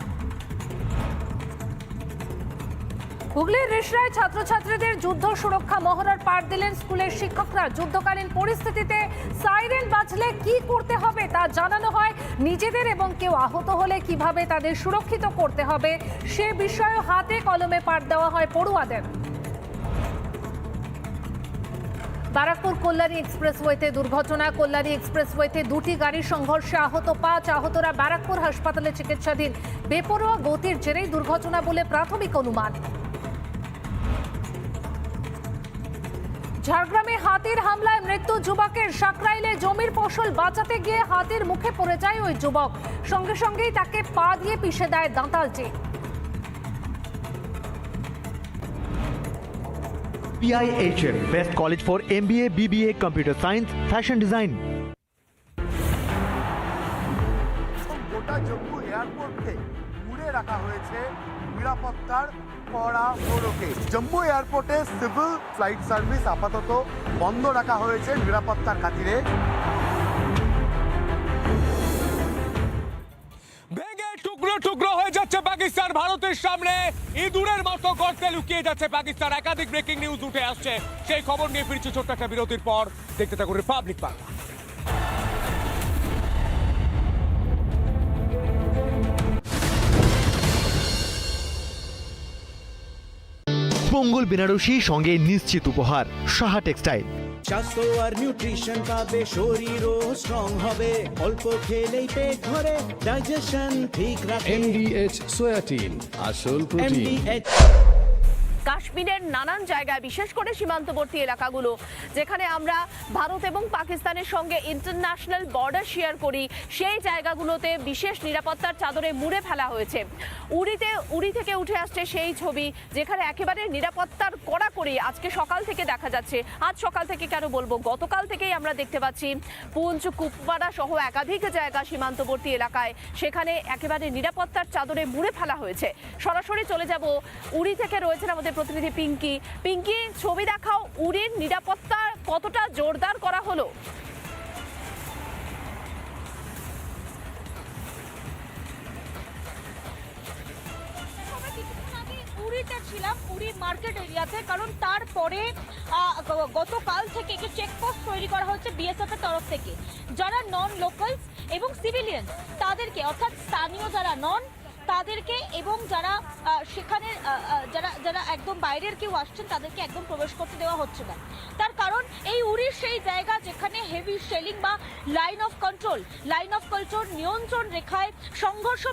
হুগলির রিষড়ায় ছাত্রছাত্রীদের যুদ্ধ সুরক্ষা মহড়ার পাঠ দিলেন স্কুলের শিক্ষকরা। যুদ্ধকালীন পরিস্থিতিতে সাইরেন বাজলে কি করতে হবে তা জানানো হয়। নিজেদের এবং কেউ আহত হলে কিভাবে তাদের সুরক্ষিত করতে হবে সে বিষয়ে হাতে কলমে পাঠ দেওয়া হয় পড়ুয়াদের। ব্যারাকপুর কল্যাণী এক্সপ্রেসওয়েতে দুর্ঘটনা। কল্যাণী এক্সপ্রেসওয়েতে দুটি গাড়ির সংঘর্ষে আহত 5। আহতরা ব্যারাকপুর হাসপাতালে চিকিৎসাধীন। বেপরোয়া গতির জেরেই দুর্ঘটনা বলে প্রাথমিক অনুমান। ঝাড়গ্রামে হাতির হামলায় মৃত্যু যুবকের। সাকরাইলে জমির ফসল বাঁচাতে গিয়ে হাতির মুখে পড়ে যায় ওই যুবক। সঙ্গে সঙ্গেই তাকে পা দিয়ে পিষে দেয় দাঁতালটি। PIHM, Best College for MBA, BBA, Computer Science, Fashion Design. গোটা জম্মু এয়ারপোর্টকে ঘুরে রাখা হয়েছে নিরাপত্তার কড়া মোড়কে। জম্মু এয়ারপোর্টে সিভিল ফ্লাইট সার্ভিস আপাতত বন্ধ রাখা হয়েছে নিরাপত্তার খাতিরে। ভেঙে টুকরো ভারতের সামনে ইঁদুরের মতো গর্তে লুকিয়ে যাচ্ছে পাকিস্তান। একাধিক ব্রেকিং নিউজ উঠে আসছে, সেই খবর নিয়ে ফিরছে ছোট্ট একটা বিরতির পর। দেখতে থাকুন রিপাবলিক বাংলা। মঙ্গল বেনারসি সঙ্গে নিশ্চিত উপহার সাহা টেক্সটাইল। স্বাস্থ্য আর নিউট্রিশন পাবে, শরীরও স্ট্রং হবে, অল্প খেলেই পেট ভরে, ডাইজেশন ঠিক রাখে। এমডিএইচ সোয়াটিন, আসল প্রোটিন। কাশ্মীরের নানান জায়গায়, বিশেষ করে সীমান্তবর্তী এলাকাগুলো যেখানে আমরা ভারত এবং পাকিস্তানের সঙ্গে ইন্টারন্যাশনাল বর্ডার শেয়ার করি, সেই জায়গাগুলোতে বিশেষ নিরাপত্তার চাদরে মুড়ে ফেলা হয়েছে। উড়ি থেকে উঠে আসছে সেই ছবি যেখানে একেবারে নিরাপত্তার কড়াকড়ি আজকে সকাল থেকে দেখা যাচ্ছে। আজ সকাল থেকে কেন বলবো, গতকাল থেকেই আমরা দেখতে পাচ্ছি পুঞ্চ, কুপওয়ারা সহ একাধিক জায়গা সীমান্তবর্তী এলাকায়, সেখানে একেবারে নিরাপত্তার চাদরে মুড়ে ফেলা হয়েছে। সরাসরি চলে যাব, উড়ি থেকে রয়েছেন আমাদের প্রতিনিধি পিঙ্কি। ছবি দেখাও, উড়ির নিরাপত্তা কতটা জোরদার করা হলো? উড়িতে ছিলাম, উড়ি মার্কেট এরিয়াতে, কারণ তারপরে গতকাল থেকে একটি চেকপোস্ট তৈরি করা হচ্ছে বিএসএফ এর তরফ থেকে। যারা নন লোকালস এবং সিভিলিয়ান তাদেরকে, অর্থাৎ স্থানীয় যারা নন তাদেরকে এবং যারা সেখানে যারা একদম বাইরের কেউ আসছেন তাদেরকে একদম প্রবেশ করতে দেওয়া হচ্ছে না। তার কারণ এই উড়ির সেই জায়গা যেখানে হেভি শেলিং বা লাইন অফ কন্ট্রোল নিয়ন্ত্রণ রেখায় সংঘর্ষ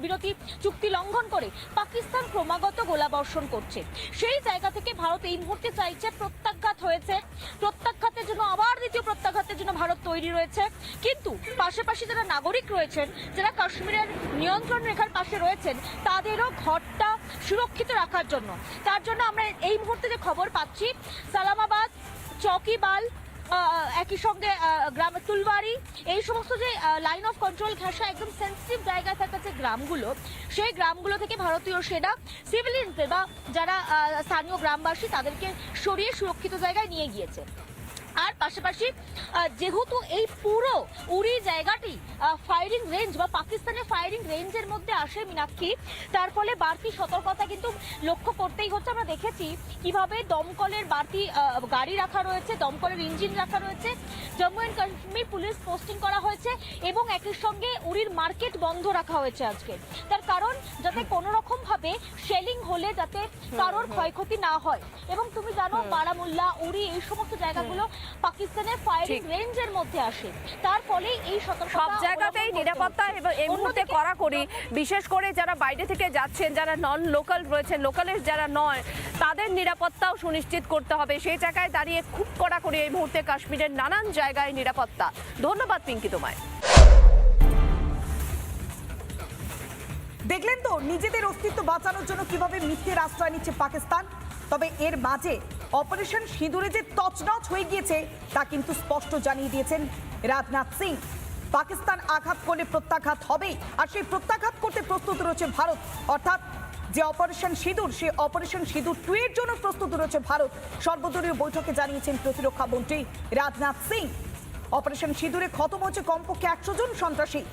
বিরতি চুক্তি লঙ্ঘন করে পাকিস্তান ক্রমাগত গোলাবর্ষণ করছে। সেই জায়গা থেকে ভারত এই মুহূর্তে চাইছে প্রত্যাঘাত হয়েছে, প্রত্যাঘাতের জন্য আবার দ্বিতীয় প্রত্যাঘাতের জন্য ভারত তৈরি রয়েছে। কিন্তু পাশাপাশি যারা নাগরিক রয়েছেন, যারা কাশ্মীরের নিয়ন্ত্রণ রেখার পাশে রয়েছেন, তাদেরও ঘরটা সুরক্ষিত রাখার জন্য, তার জন্য আমরা এই মুহূর্তে যে খবর পাচ্ছি, সালামাবাদ, চৌকিবাল, একই সঙ্গে গ্রাম তুলবাড়ি, এই সমস্ত যে লাইন অফ কন্ট্রোল ঘেঁষা একদম সেন্সিটিভ জায়গায় থাকা যে গ্রামগুলো, সেই গ্রামগুলো থেকে ভারতীয় সেনা সিভিলিয়ানদের বা যারা স্থানীয় গ্রামবাসী তাদেরকে সরিয়ে সুরক্ষিত জায়গায় নিয়ে গিয়েছে। আর পাশাপাশি যেহেতু এই পুরো উড়ি জায়গাটি ফায়ারিং রেঞ্জ বা পাকিস্তানের ফায়ারিং রেঞ্জের মধ্যে আসে মীনাক্ষী, তার ফলে বাড়তি সতর্কতা কিন্তু লক্ষ্য করতেই হচ্ছে। আমরা দেখেছি কিভাবে দমকলের বাড়তি গাড়ি রাখা রয়েছে, দমকলের ইঞ্জিন রাখা রয়েছে, Jammu and Kashmir police posting করা হয়েছে এবং একই সঙ্গে উড়ির মার্কেট বন্ধ রাখা হয়েছে আজকে। তার কারণ যাতে কোনো রকম ভাবে শেলিং হলে যাতে কারোর ক্ষয়ক্ষতি না হয়। এবং তুমি জানো বারামুল্লা, উড়ি এই সমস্ত জায়গাগুলো পাকিস্তানের ফায়ারিং রেঞ্জের মধ্যে আসে, তার ফলে এই সব জায়গাতেই নিরাপত্তা এই মুহূর্তে কড়াকড়ি, বিশেষ করে যারা বাইরে থেকে যাচ্ছেন, যারা নন লোকাল রয়েছেন, লোকালের যারা নয়, তাদের নিরাপত্তাও সুনিশ্চিত করতে হবে। সেই জায়গায় দাঁড়িয়ে খুব কড়াকড়ি এই মুহূর্তে কাশ্মীরের নানান জায়গায় নিরাপত্তা। ধন্যবাদ পিঙ্কি তোমায়। দেখলেন তো নিজেদের অস্তিত্ব বাঁচানোর জন্য কিভাবে মিথ্যের আশ্রয় নিচ্ছে পাকিস্তান। তবে এর মাঝে অপারেশন সিঁদুরে যে তছনছ হয়ে গিয়েছে তা কিন্তু স্পষ্ট জানিয়ে দিয়েছেন রাজনাথ সিং। পাকিস্তান আঘাত করলে প্রত্যাঘাত হবে, আর সেই প্রত্যাঘাত করতে প্রস্তুত রয়েছে ভারত। অর্থাৎ যে অপারেশন সিঁদুর, সেই অপারেশন সিঁদুর 2 এর জন্য প্রস্তুত রয়েছে ভারত। সর্বদলীয় বৈঠকে জানিয়েছেন প্রতিরক্ষা মন্ত্রী রাজনাথ সিং। অপারেশন সিঁদুরে খতম হচ্ছে কমপক্ষে 100 জন সন্ত্রাসী।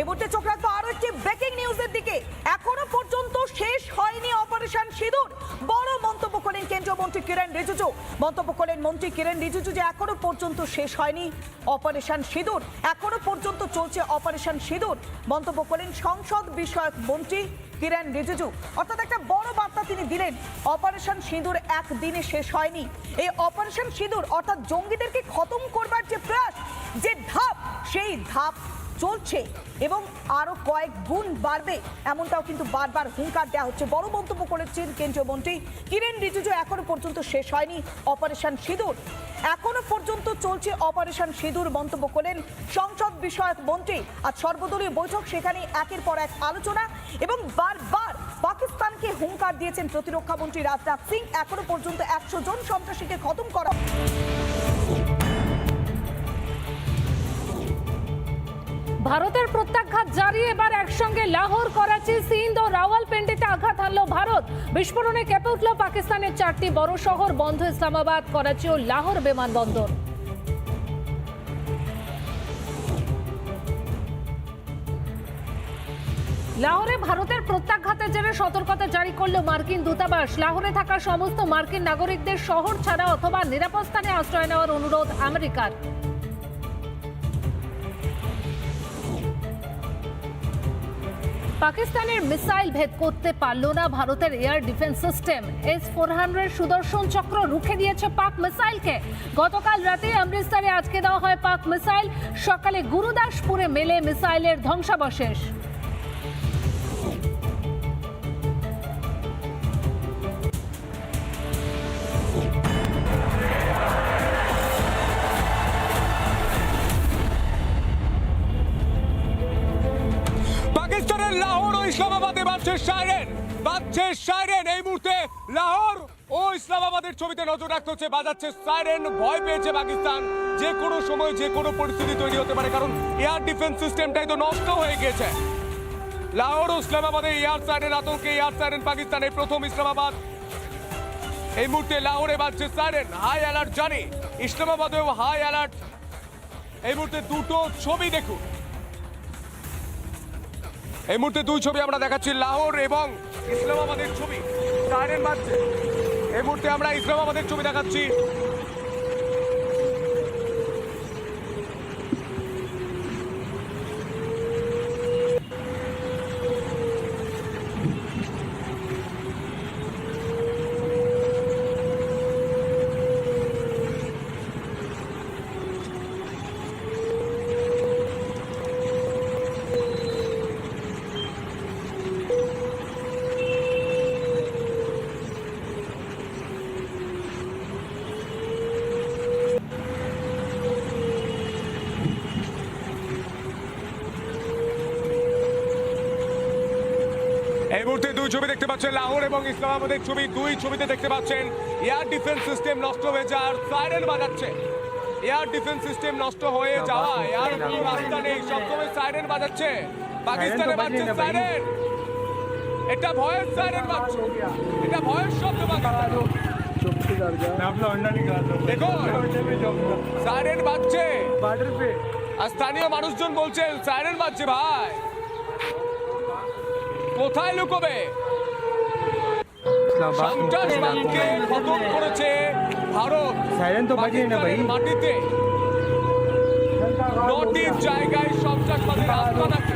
এবারে চোখ রাখবো আরো একটি ব্রেকিং নিউজের দিকে। এখনো পর্যন্ত শেষ হয়নি অপারেশন সিঁদুর। বড় মন্তব্য করেন কেন্দ্রীয় মন্ত্রী কিরণ রিজিজু। মন্তব্য করেন মন্ত্রী কিরণ রিজিজু যে এখনো পর্যন্ত শেষ হয়নি অপারেশন সিঁদুর, এখনো পর্যন্ত চলছে অপারেশন সিঁদুর। মন্তব্য করেন সংসদ বিষয়ক মন্ত্রী কিরণ রিজিজু। অর্থাৎ একটা বড় বার্তা তিনি দিলেন, অপারেশন সিঁদুর একদিনে শেষ হয়নি। এই অপারেশন সিঁদুর অর্থাৎ জঙ্গিদেরকে খতম করবার যে প্রয়াস, যে ধাপ, সেই ধাপ চলছে এবং আরো কয়েক গুণ বাড়বে, এমনটাও কিন্তু বারবার হুঙ্কার দেওয়া হচ্ছে। বড় মন্তব্য করেছেন কেন্দ্রীয় মন্ত্রী কিরণ রিজিজু। এখনো পর্যন্ত শেষ হয়নি অপারেশন সিঁদুর, এখনো পর্যন্ত চলছে অপারেশন সিঁদুর। মন্তব্য করেন সংসদ বিষয়ক মন্ত্রী। আজ সর্বদলীয় বৈঠক, সেখানে একের পর এক আলোচনা এবং বারবার পাকিস্তানকে হুঙ্কার দিয়েছেন প্রতিরক্ষা মন্ত্রী রাজনাথ সিং। এখনো পর্যন্ত 100 জন সন্ত্রাসীকে খতম করা। ভারতের প্রত্যাঘাত জারি, এবার একসঙ্গে লাহোর, করাচি, সিন্ধ ও রাওয়ালপিন্ডিতে আঘাত হানল ভারত। বিস্ফোরণে কেঁপে উঠল পাকিস্তানের 4টি বড় শহর, বন্ধ ইসলামাবাদ, করাচি ও লাহোর বিমানবন্দর। লাহোরে ভারতের প্রত্যাঘাতের জেরে সতর্কতা জারি করল মার্কিন দূতাবাস। লাহোরে থাকা সমস্ত মার্কিন নাগরিকদের শহর ছাড়া অথবা নিরাপদ স্থানে আশ্রয় নেওয়ার অনুরোধ আমেরিকার। পাকিস্তানের মিসাইল ভেদ করতে পারল না ভারতের এয়ার ডিফেন্স সিস্টেম। S-400 সুদর্শন চক্র রুখে দিয়েছে পাক মিসাইলকে। গতকাল রাতে অমৃতসরে আটকে দেওয়া হয় পাক মিসাইল। সকালে গুরুদাসপুরে মেলে মিসাইলের ধ্বংসাবশেষ। পাকিস্তানের লাহোর ও ইসলামাবাদে বাজছে সাইরেন। এই মুহূর্তে লাহোর ও ইসলামাবাদের ছবিতে নজর রাখতে হচ্ছে, বাজাচ্ছে সাইরেন। ভয় পেয়েছে পাকিস্তান, যে কোনো সময় যে কোনো পরিস্থিতি তৈরি হতে পারে, কারণ এয়ার ডিফেন্স সিস্টেমটাই তো নষ্ট হয়ে গিয়েছে। লাহোর ও ইসলামাবাদে এয়ার সাইরেন আতঙ্কে, এয়ার সাইরেন পাকিস্তানের প্রথম। ইসলামাবাদ এই মুহূর্তে লাহোরে বাজছে সাইরেন। হাই অ্যালার্ট জারি, ইসলামাবাদেও হাই অ্যালার্ট। এই মুহূর্তে দুটো ছবি দেখুন, এই মুহূর্তে দুই ছবি আমরা দেখাচ্ছি, লাহোর এবং ইসলামাবাদের ছবি। সাইরেন বাজছে, এই মুহূর্তে আমরা ইসলামাবাদের ছবি দেখাচ্ছি। এই মুহূর্তে দুই ছবি দেখতে পাচ্ছেন, লাহোর এবং ইসলামাবাদের ছবি। দুই ছবিতে দেখতে পাচ্ছেন এয়ার ডিফেন্স সিস্টেম নষ্ট হয়ে যাওয়ার সাইরেন বাজাচ্ছে। এয়ার ডিফেন্স সিস্টেম নষ্ট হয়ে যাওয়ায় আর কোনো রাস্তা নেই, সবসময় সাইরেন বাজাচ্ছে। পাকিস্তানে বাজছে সাইরেন, এটা ভয়ের সাইরেন বাজছে, এটা ভয়ের শব্দ পাকিস্তান। দেখুন সাইরেন বাজছে, আর স্থানীয় মানুষজন বলছেন সাইরেন বাজছে। ভাই কোথায় লুকোবে? সন্ত্রাসবাদকে খতম করেছে ভারত। পাকিস্তানের মাটিতে 9টি জায়গায় সন্ত্রাসবাদের আস্তানাকে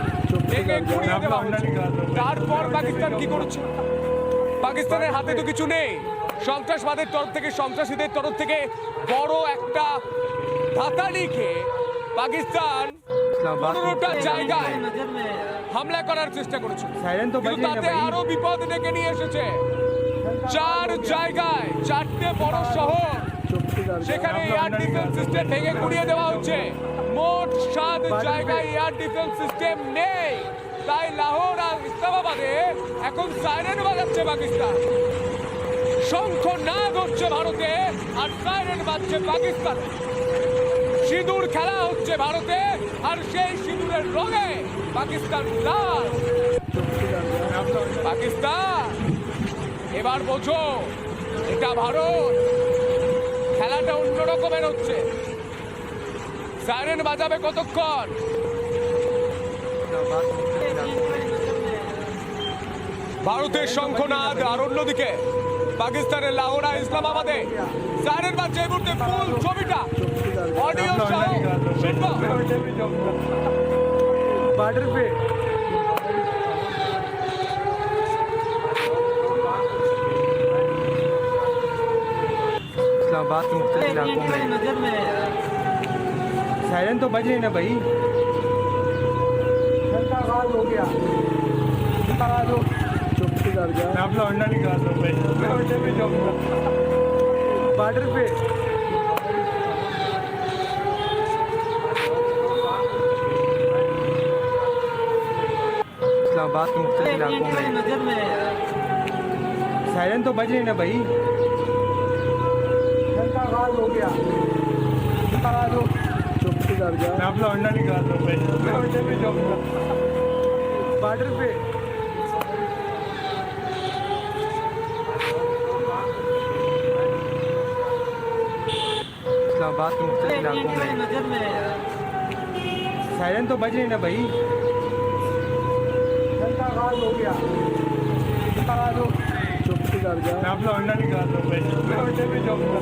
ভেঙে গুঁড়িয়ে দেওয়া হয়েছে। তারপর পাকিস্তান কি করেছে? পাকিস্তানের হাতে তো কিছু নেই। সন্ত্রাসবাদের তরফ থেকে, সন্ত্রাসীদের তরফ থেকে বড় একটা ধাতালি খেয়ে পাকিস্তান 15টা জায়গায় হামলা করার চেষ্টা করেছে, কিন্তু তাতে আরো বিপদ ডেকে নিয়ে এসেছে। 4 জায়গায় 4টে বড় শহর, সেখানে এয়ার ডিফেন্স সিস্টেম ভেঙে গুঁড়িয়ে দেওয়া হচ্ছে। মোট 7 জায়গায় এয়ার ডিফেন্স সিস্টেম নেই। তাই লাহোর আর ইসলামাবাদে এখন সাইরেন বাজাচ্ছে পাকিস্তান। শঙ্খ নাদ হচ্ছে ভারতে আর সাইরেন বাজছে পাকিস্তানে। সিঁদুর খেলা হচ্ছে ভারতে, আর সেই সিঁদুরের রঙে পাকিস্তান লাল। পাকিস্তান এবার বোঝো, এটা ভারত, খেলাটা অন্য রকমের হচ্ছে। সাইরেন বাজাবে কতক্ষণ? ভারতের শঙ্খনাদ, আর অন্যদিকে পাকিস্তানের লাহোর আর ইসলামাবাদে সাইরেন বাজছে। এই মুহূর্তে ফুল ছবিটা অডিও সহ শুনবো। बॉर्डर पे इस्लामाबाद के मुख्तलिफ इलाकों में सायरन तो बज रहे ना भाई। हो गया मैं अपना अंडा निकाल बॉर्डर पे इस्लामाबाद के मुख्तलिफ इलाकों में सायरन तो बज रहे ना भाई। हो गया मैं अपना अंडा निकालता हूँ, मैं अंडा में जाऊँगा बॉर्डर पे। इस्लामाबाद के मुख्तलिफ इलाकों में सायरन तो बज रही ना भाई। हो गया चुप कर जा, मैं अपना अंडा निकालता हूँ, मैं अंडे में जाऊँगा।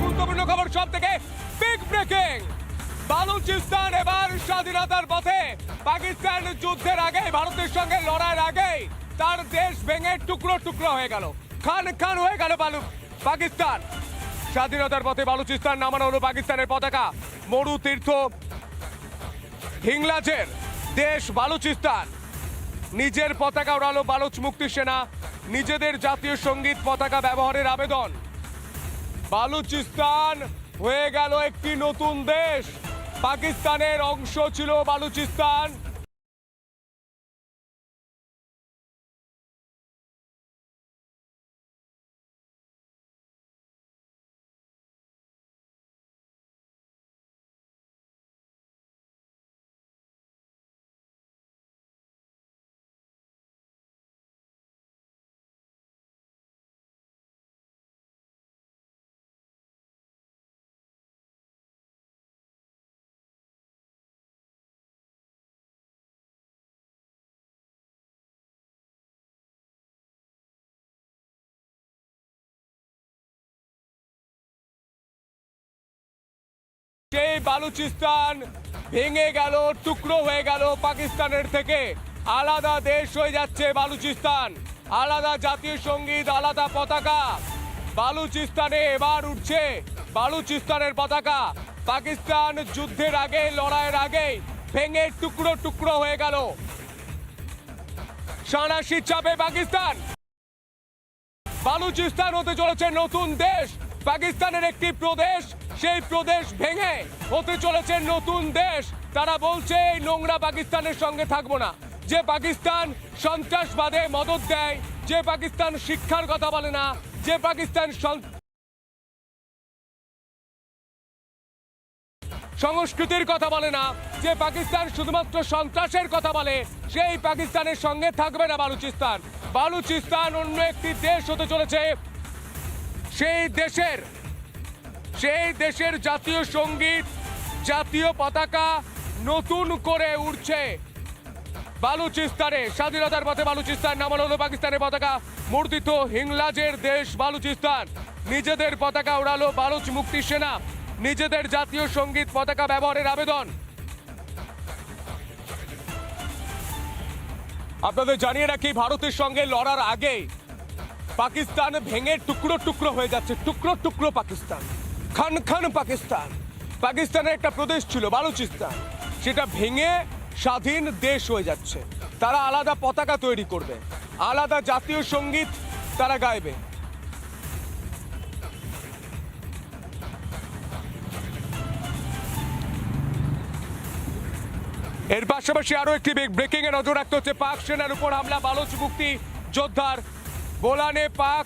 গুরুত্বপূর্ণ খবর সব থেকে বিগ ব্রেকিং। বালুচিস্তান এবার স্বাধীনতার পথে। পাকিস্তান যুদ্ধের আগে, ভারতের সঙ্গে লড়াইয়ের আগে তার দেশ ভেঙে টুকরো টুকরো হয়ে গেল, খান খান হয়ে গেল পাকিস্তান। স্বাধীনতার পথে বালুচিস্তান নামানো হলো পাকিস্তানের পতাকা। মরু তীর্থ হিংলাজের দেশ বালুচিস্তান। নিজের পতাকা ওড়ালো বালুচ মুক্তি সেনা। নিজেদের জাতীয় সঙ্গীত পতাকা ব্যবহারের আবেদন। বালুচিস্তান হয়ে গেল একটি নতুন দেশ। পাকিস্তানের অংশ ছিল বালুচিস্তান। সেই বালুচিস্তান ভেঙে গেল, টুকরো হয়ে গেল পাকিস্তানের থেকে। আলাদা দেশ হয়ে যাচ্ছে বালুচিস্তান। আলাদা জাতীয় সঙ্গীত, আলাদা পতাকা। বালুচিস্তানে এবার উঠছে বালুচিস্তানের পতাকা। পাকিস্তান যুদ্ধের আগে, লড়াইয়ের আগে ভেঙে টুকরো টুকরো হয়ে গেল। সাঁড়াশির চাপে পাকিস্তান। বালুচিস্তান হতে চলেছে নতুন দেশ। পাকিস্তানের একটি প্রদেশ, সেই প্রদেশ ভেঙে হতে চলেছে নতুন দেশ। তারা বলছে এই নোংরা পাকিস্তানের সঙ্গে থাকবো না। যে পাকিস্তান সন্ত্রাসবাদে মদত দেয়, যে পাকিস্তান শিক্ষার কথা বলে না, যে পাকিস্তান সংস্কৃতির কথা বলে না, যে পাকিস্তান শুধুমাত্র সন্ত্রাসের কথা বলে, সেই পাকিস্তানের সঙ্গে থাকবে না বালুচিস্তান। বালুচিস্তান অন্য একটি দেশ হতে চলেছে। সেই দেশের জাতীয় সঙ্গীত, জাতীয় পতাকা নতুন করে উঠছে বালুচিস্তানে। স্বাধীনতার পথে বালুচিস্তান নামানো হলো পাকিস্তানের পতাকা। মূর্তিত হিংলাজের দেশ বালুচিস্তান। নিজেদের পতাকা ওড়ালো বালুচ মুক্তি সেনা। নিজেদের জাতীয় সঙ্গীত পতাকা ব্যবহারের আবেদন। আপনাদের জানিয়ে রাখি, ভারতের সঙ্গে লড়ার আগে পাকিস্তান ভেঙে টুকরো টুকরো হয়ে যাচ্ছে। টুকরো টুকরো পাকিস্তান, খান খান পাকিস্তান। পাকিস্তানের একটা প্রদেশ ছিল বালুচিস্তান, সেটা ভেঙে স্বাধীন দেশ হয়ে যাচ্ছে। তারা আলাদা পতাকা তৈরি করবে, আলাদা জাতীয় সঙ্গীত তারা গাইবে। এর পাশাপাশি আরো একটি ব্রেকিং এ নজর রাখতে হচ্ছে। পাক সেনার উপর হামলা, বালুচ মুক্তি যোদ্ধার। বোলানে পাক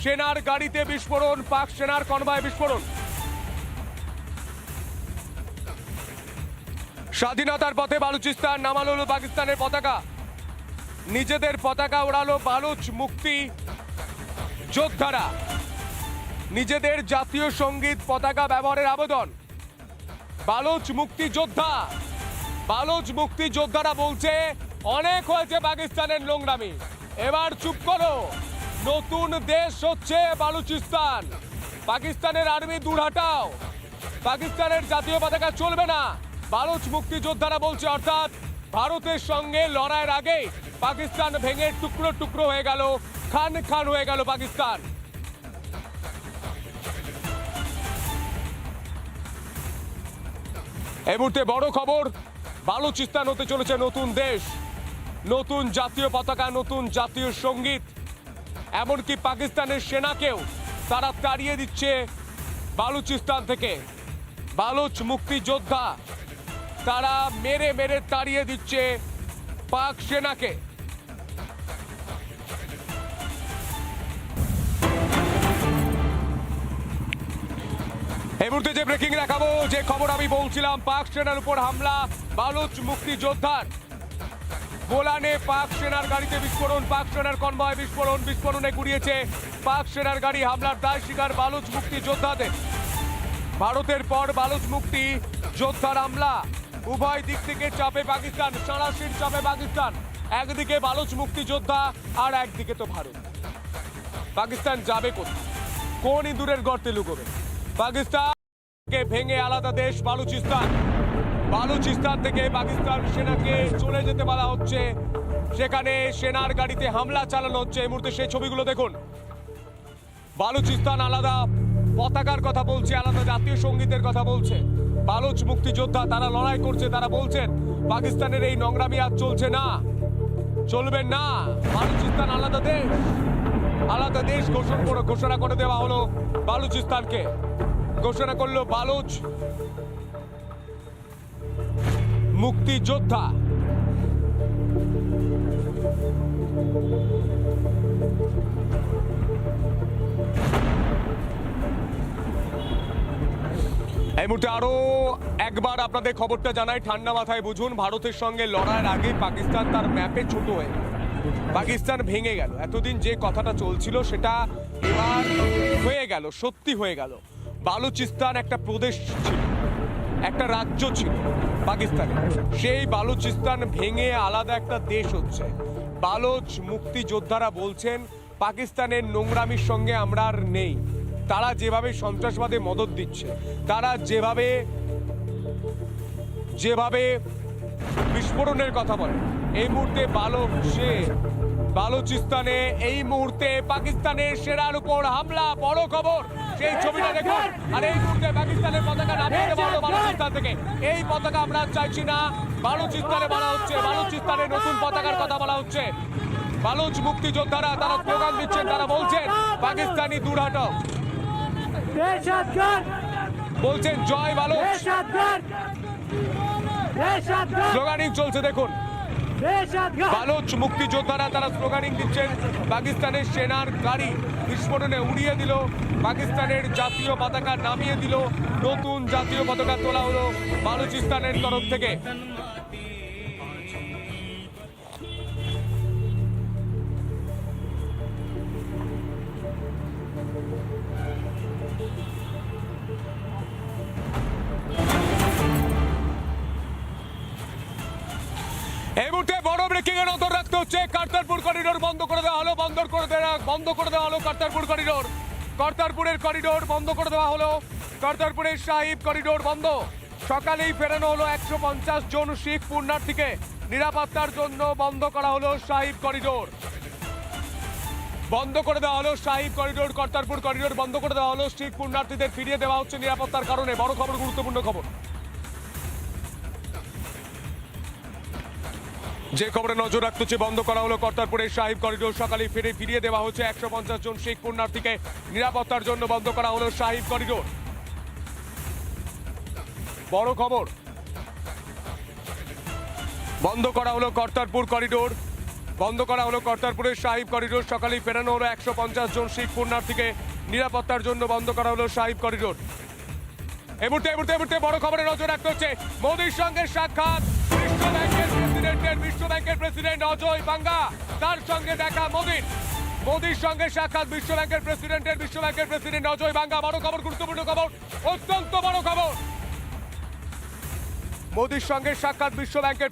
সেনার গাড়িতে বিস্ফোরণ, পাক সেনার কনভয়ে বিস্ফোরণ। স্বাধীনতার পথে বালুচিস্তান নামালো হলো পাকিস্তানের পতাকা। নিজেদের পতাকা ওড়ালো বালুচ মুক্তি যোদ্ধারা। নিজেদের জাতীয় সঙ্গীত পতাকা ব্যবহারের আবেদন। বালুচ মুক্তি যোদ্ধা, বালুচ মুক্তি যোদ্ধারা বলছে অনেক হয়েছে পাকিস্তানের নোংরামি, এবার চুপ করো। নতুন দেশ হচ্ছে বালুচিস্তান। পাকিস্তানের আর্মি দূর হাটাও। পাকিস্তানের জাতীয় পতাকা চলবে না, বালুচ মুক্তি যোদ্ধারা বলছে। অর্থাৎ ভারতের সঙ্গে লড়াইয়ের আগে পাকিস্তান ভেঙে টুকরো টুকরো হয়ে গেল, খান খান হয়ে গেল পাকিস্তান। এই মুহূর্তে বড় খবর, বালুচিস্তান হতে চলেছে নতুন দেশ। নতুন জাতীয় পতাকা, নতুন জাতীয় সঙ্গীত। এমনকি পাকিস্তানের সেনাকেও তারা তাড়িয়ে দিচ্ছে বালুচিস্তান থেকে বালুচ মুক্তিযোদ্ধা, তারা মেরে মেরে তাড়িয়ে দিচ্ছে পাক সেনাকে। এই মুহূর্তে যে ব্রেকিং দেখাবো, যে খবর আমি বলছিলাম, পাক সেনার উপর হামলা, বালুচ মুক্তিযোদ্ধার। গোলানে পাক সেনার গাড়িতে বিস্ফোরণ, পাক সেনার কনভয় বিস্ফোরণে গুড়িয়েছে পাক সেনার গাড়ি। হামলার দায় স্বীকার বালুচ মুক্তিযোদ্ধাদের। ভারতের পর বালুচ মুক্তি যোদ্ধার হামলা, উভয় দিক থেকে চাপে পাকিস্তান, সাঁড়াশির চাপে পাকিস্তান। একদিকে বালুচ মুক্তিযোদ্ধা আর একদিকে তো ভারত। পাকিস্তান যাবে কোথায়? কোন ইঁদুরের গর্তে লুকোবে? পাকিস্তানকে ভেঙে আলাদা দেশ বালুচিস্তান। বালুচিস্তান থেকে পাকিস্তান সেনাকে চলে যেতে বলা হচ্ছে, সেখানে সেনার গাড়িতে হামলা চালানো হচ্ছে। এই মুহূর্তে সেই ছবিগুলো দেখুন। বালুচিস্তান আলাদা পতাকার কথা বলছে, আলাদা জাতীয় সঙ্গীতের কথা বলছে। বালুচ মুক্তিযোদ্ধা তারা লড়াই করছে, তারা বলছেন পাকিস্তানের এই নোংরামি আর চলছে না, চলবে না। বালুচিস্তান আলাদা দেশ ঘোষণা করে দেওয়া হলো বালুচিস্তানকে। ঘোষণা করলো বালুচ মুক্তিযোদ্ধা। এই মুহূর্তে আরো একবার আপনাদের খবরটা জানাই, ঠান্ডা মাথায় বুঝুন। ভারতের সঙ্গে লড়াইয়ের আগে পাকিস্তান তার ম্যাপে ছোট হয়ে গেল, পাকিস্তান ভেঙে গেল। এতদিন যে কথাটা চলছিল সেটা এবার হয়ে গেল, সত্যি হয়ে গেল। বালুচিস্তান একটা প্রদেশ ছিল, একটা রাজ্য ছিল পাকিস্তানে, সেই বালুচিস্তান ভেঙে আলাদা একটা দেশ হচ্ছে। বালুচ মুক্তিযোদ্ধারা বলছেন পাকিস্তানের নোংরামির সঙ্গে আমরা আর নেই। তারা যেভাবে সন্ত্রাসবাদে মদত দিচ্ছে, তারা যেভাবে বিস্ফোরণের কথা বলে, এই মুহূর্তে বালুচিস্তানে এই মুহূর্তে পাকিস্তানের সেনার উপর হামলা, বড় খবর। সেই ছবিটা দেখুন। আর এই মুহূর্তে পাকিস্তানের পতাকা নামিয়ে দেওয়া হলো বালুচিস্তান থেকে। এই পতাকা আমরা চাইছি না, বালুচিস্তানে বলা হচ্ছে, বালুচিস্তানের নতুন পতাকার কথা বলা হচ্ছে। বালুচ মুক্তিযোদ্ধারা তারা স্লোগান দিচ্ছেন, তারা বলছেন পাকিস্তানি দূর হটো, বলছেন জয় বালুচ। স্লোগানিং চলছে দেখুন। বালুচ মুক্তিযোদ্ধারা তারা স্লোগানিং দিচ্ছেন। পাকিস্তানের সেনার গাড়ি বিস্ফোরণে উড়িয়ে দিল, পাকিস্তানের জাতীয় পতাকা নামিয়ে দিল, নতুন জাতীয় পতাকা তোলা হলো বালুচিস্তানের তরফ থেকে। এই মুহূর্তে বড় ব্রেকিং এর নজর রাখতে হচ্ছে। কারতারপুর করিডোর বন্ধ করে দেওয়া হলো, কারতারপুর করিডোর, কর্তারপুরের করিডোর বন্ধ করে দেওয়া হলো। কর্তারপুরের সাহিব করিডোর বন্ধ। সকালেই ফেরানো হলো 150 জন শিখ পুণ্যার্থীকে। নিরাপত্তার জন্য বন্ধ করা হলো সাহিব করিডোর, বন্ধ করে দেওয়া হলো সাহিব করিডোর, কর্তারপুর করিডোর বন্ধ করে দেওয়া হলো। শিখ পুণ্যার্থীদের ফিরিয়ে দেওয়া হচ্ছে নিরাপত্তার কারণে। বড় খবর, গুরুত্বপূর্ণ খবর। যে খবরে নজর রাখতে হচ্ছে, বন্ধ করা হলো কর্তারপুরের সাহিব করিডোর। সকালে ফিরিয়ে দেওয়া হচ্ছে 150 জন শিখ পুণ্যার্থীকে। নিরাপত্তার জন্য বন্ধ করা হলো সাহিব করিডোর। বড় খবর, বন্ধ করা হলো কর্তারপুর করিডোর, বন্ধ করা হলো কর্তারপুরের সাহিব করিডোর। সকালেই ফেরানো হলো 150 জন শিখ পুণ্যার্থীকে। নিরাপত্তার জন্য বন্ধ করা হলো সাহিব করিডোর। এই মুহূর্তে বড় খবরে নজর রাখতে হচ্ছে। মোদির সঙ্গে সাক্ষাৎ বিশ্ব ব্যাংকের প্রেসিডেন্ট অজয় বাঙ্গা, তার সঙ্গে দেখা মোদির সঙ্গে সাক্ষাৎ বিশ্ব ব্যাংকের প্রেসিডেন্ট অজয় বাঙ্গা। বড় খবর, গুরুত্বপূর্ণ খবর, অত্যন্ত বড় খবর। মোদির সঙ্গে সাক্ষাৎ বিশ্ব ব্যাংকের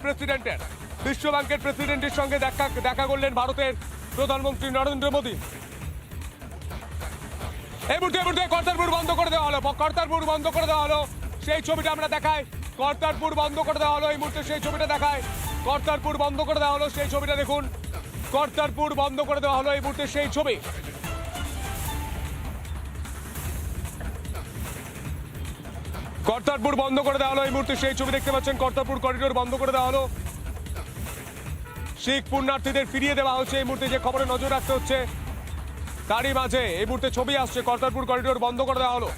প্রেসিডেন্টের সঙ্গে দেখা করলেন ভারতের প্রধানমন্ত্রী নরেন্দ্র মোদী। এই মুহূর্তে কর্তারপুর বন্ধ করে দেওয়া হলো, সেই ছবিটা আমরা দেখাই। কর্তারপুর বন্ধ করে দেওয়া হলো, এই মুহূর্তে সেই ছবিটা দেখায়। কর্তারপুর বন্ধ করে দেওয়া হলো, সেই ছবিটা দেখুন। কর্তারপুর বন্ধ করে দেওয়া হলো, এই মুহূর্তে সেই ছবি। কর্তারপুর বন্ধ করে দেওয়া হলো, এই মুহূর্তে সেই ছবি দেখতে পাচ্ছেন। কর্তারপুর করিডোর বন্ধ করে দেওয়া হলো, শিখ পুণ্যার্থীদের ফিরিয়ে দেওয়া হচ্ছে। এই মুহূর্তে যে খবরে নজর রাখতে হচ্ছে, তারই মাঝে এই মুহূর্তে ছবি আসছে, কর্তারপুর করিডোর বন্ধ করে দেওয়া হলো।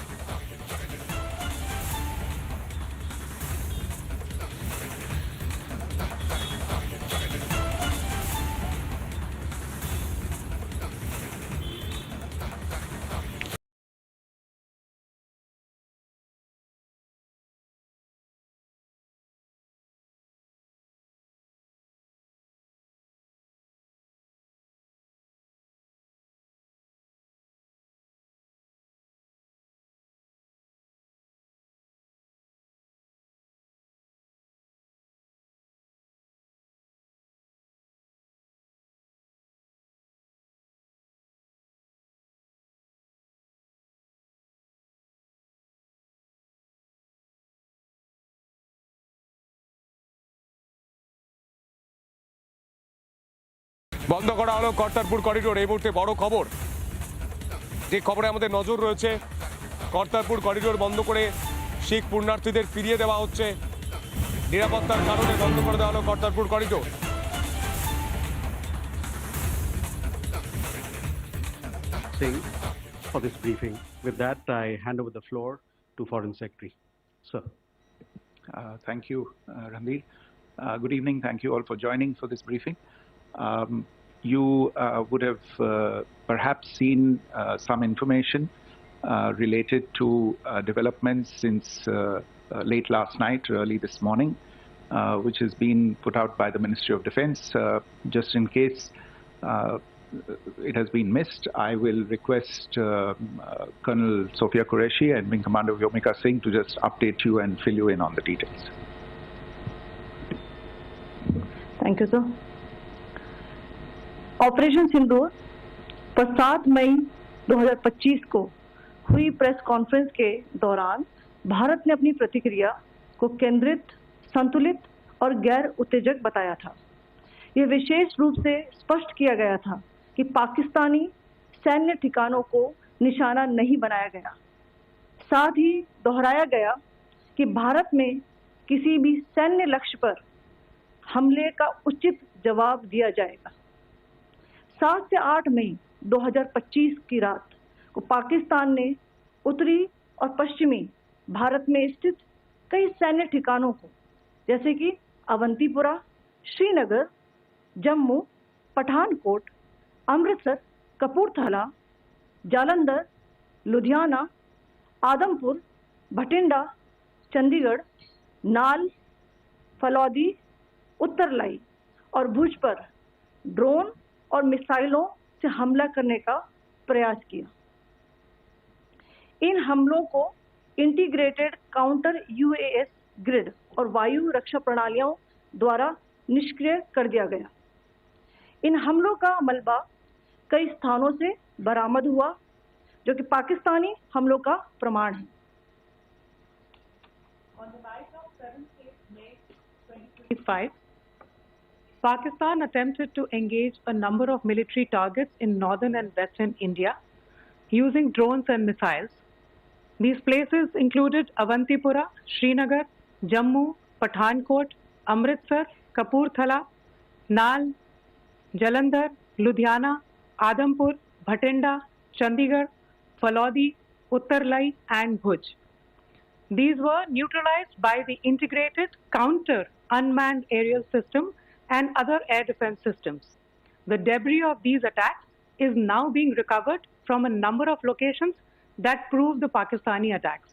বন্ধ করা হলো কর্তারপুর করিডোর। এই মুহূর্তে বড় খবর, যে খবরে আমাদের নজর রয়েছে, কর্তারপুর করিডোর বন্ধ করে শিখ পুণ্যার্থীদের ফিরিয়ে দেওয়া হচ্ছে। নিরাপত্তার কারণে বন্ধ করে দেওয়া হলো Kartarpur corridor. Singh for this briefing. With that, I hand over the floor to Foreign Secretary. Sir. Thank you, Ranveer. Good evening. Thank you all for joining for this briefing. You would have perhaps seen some information related to developments since late last night, early this morning, which has been put out by the Ministry of Defense. Just in case it has been missed, I will request Colonel Sophia Qureshi and Wing Commander Vyomika Singh to just update you and fill you in on the details. Thank you, sir. Operation Sindoor पर 7 मई 2025 को हुई press conference के दौरान भारत ने अपनी प्रतिक्रिया को केंद्रित, संतुलित और गैर उत्तेजक बताया था। यह विशेष रूप से स्पष्ट किया गया था कि पाकिस्तानी सैन्य ठिकानों को निशाना नहीं बनाया गया। साथ ही दोहराया गया कि भारत में किसी भी सैन्य लक्ष्य पर हमले का उचित जवाब दिया जाएगा। 7 से 8 मई 2025 की रात को पाकिस्तान ने उत्तरी और पश्चिमी भारत में स्थित कई सैन्य ठिकानों को, जैसे कि अवंतीपुरा, श्रीनगर, जम्मू, पठानकोट, अमृतसर, कपूरथला, जालंधर, लुधियाना, आदमपुर, भटिंडा, चंडीगढ़, नाल, फलौदी, उत्तरलाई और भुज पर ड्रोन और मिसाइलों से हमला करने का प्रयास किया। इन हमलों को इंटीग्रेटेड काउंटर यूएएस ग्रिड और वायु रक्षा प्रणालियों द्वारा निष्क्रिय कर दिया गया। इन हमलों का मलबा कई स्थानों से बरामद हुआ, जो कि पाकिस्तानी हमलों का प्रमाण है। On the night of 7th May 2025, Pakistan attempted to engage a number of military targets in northern and western India using drones and missiles. These places included Avantipura, Srinagar, Jammu, Pathankot, Amritsar, Kapurthala, Nal, Jalandhar, Ludhiana, Adampur, Bhatinda, Chandigarh, Falodi, Uttarlai and Bhuj. These were neutralized by the integrated counter unmanned aerial system and other air defense systems. The debris of these attacks is now being recovered from a number of locations that prove the Pakistani attacks.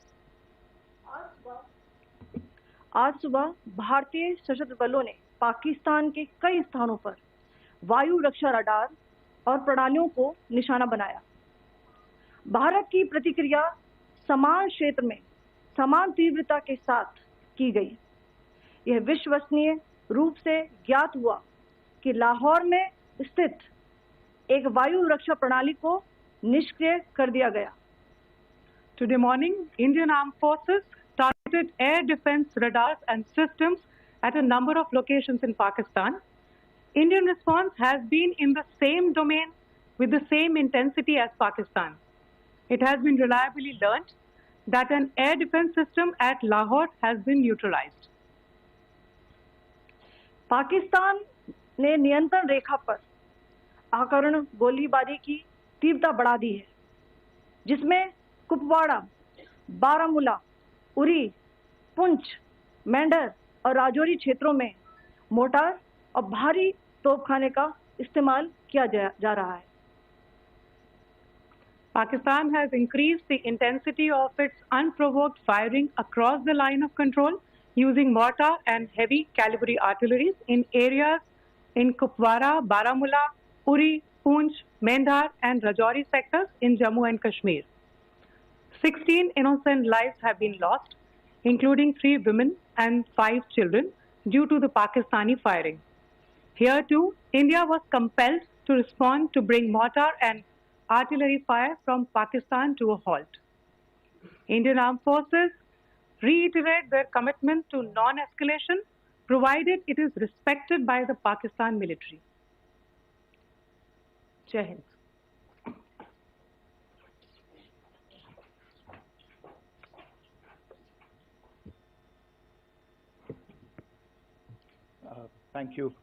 आज सुबह भारतीय सशस्त्र बलों ने पाकिस्तान के कई स्थानों पर वायु रक्षा रडार और प्रणालियों को निशाना बनाया। भारत की प्रतिक्रिया समान क्षेत्र में समान तीव्रता के साथ की गई। यह विश्वसनीय रूप से ज्ञात हुआ कि लाहौर में स्थित एक वायु रक्षा प्रणाली को निष्क्रिय कर दिया गया। Today morning, Indian Armed Forces targeted air defense radars and systems at a number of locations in Pakistan. Indian response has been in the same domain with the same intensity as Pakistan. It has been reliably learned that an air defense system at Lahore has been neutralized. Pakistan ने नियंत्रण रेखा पर आकरण गोलीबारी की तीव्रता बढ़ा दी है, जिसमें कुपवाड़ा, बारामूला, उरी, पुंछ, मेंढर और राजौरी क्षेत्रों में मोर्टार और भारी तोपखाने का इस्तेमाल किया जा रहा है। Pakistan has increased the intensity of its unprovoked firing across the line of control using mortar and heavy caliber artillery in areas in Kupwara, Baramulla, Uri, Poonch, Mendhar and Rajouri sectors in Jammu and Kashmir. 16 innocent lives have been lost, including 3 women and 5 children due to the Pakistani firing. Here too, India was compelled to respond to bring mortar and artillery fire from Pakistan to a halt. Indian Armed Forces reiterate their commitment to non-escalation, provided it is respected by the Pakistan military. Jai Hind. Thank you.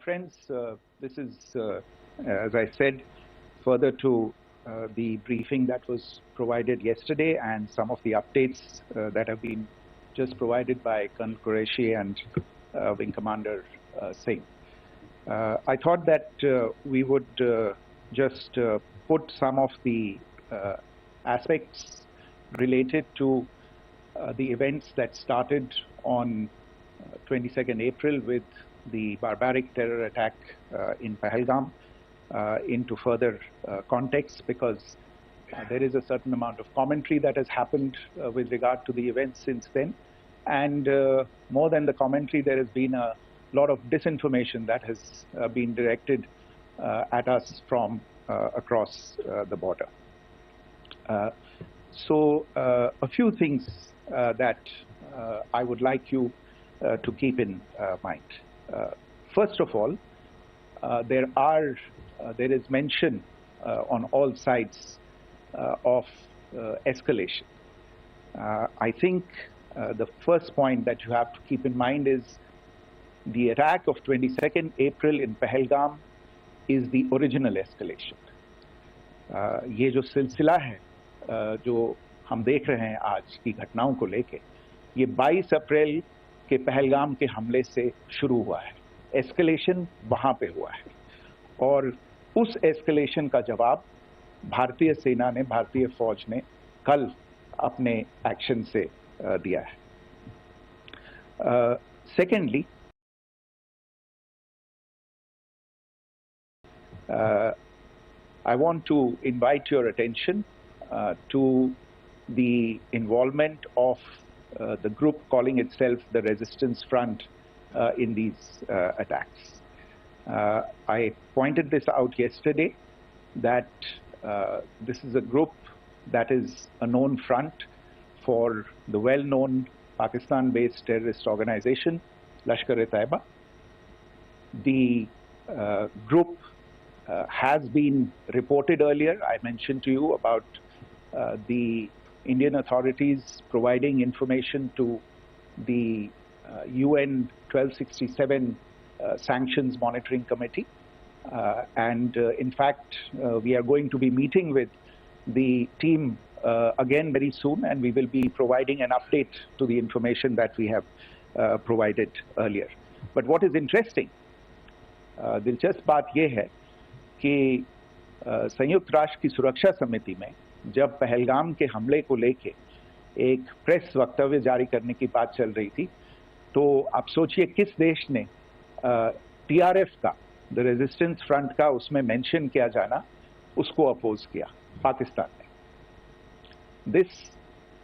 Friends, this is, as I said, further to the briefing that was provided yesterday and some of the updates that have been just provided by Colonel Qureshi and Wing Commander Singh. I thought that we would just put some of the aspects related to the events that started on 22nd April with the barbaric terror attack in Pahalgam into further context, because there is a certain amount of commentary that has happened with regard to the events since then. And more than the commentary, there has been a lot of disinformation that has been directed at us from across the border. So a few things that I would like you to keep in mind. First of all, there is mention on all sides of escalation. I think the first point that you have to keep in mind is the attack of 22nd April in Pahalgam is the original escalation. ये जो सिलसिला है जो हम देख रहे हैं आज की घटनाओं को लेके, ये 22 अप्रैल के पहलगाम के हमले से शुरू हुआ है। एस्केलेशन वहाँ पे हुआ है और उस एस्केलेशन का जवाब भारतीय सेना ने, भारतीय फौज ने कल अपने एक्शन से दिया है। Secondly, I want to invite your attention to the involvement of the group calling itself the Resistance Front in these attacks. I pointed this out yesterday that this is a group that is a known front for the well-known Pakistan-based terrorist organization, Lashkar-e-Taiba. The group has been reported earlier. I mentioned to you about the Indian authorities providing information to the UN 1267 Sanctions Monitoring Committee. In fact, we are going to be meeting with the team again very soon, and we will be providing an update to the information that we have provided earlier. But what is interesting, दिलचस्प बात यह है कि संयुक्त राष्ट्र की सुरक्षा समिति में जब पहलगाम के हमले को लेके एक प्रेस वक्तव्य जारी करने की बात चल रही थी, तो आप सोचिए किस देश ने टीआरएफ का, द रेजिस्टेंस फ्रंट का उसमें मेंशन किया जाना, उसको अपोज किया, पाकिस्तान ने। This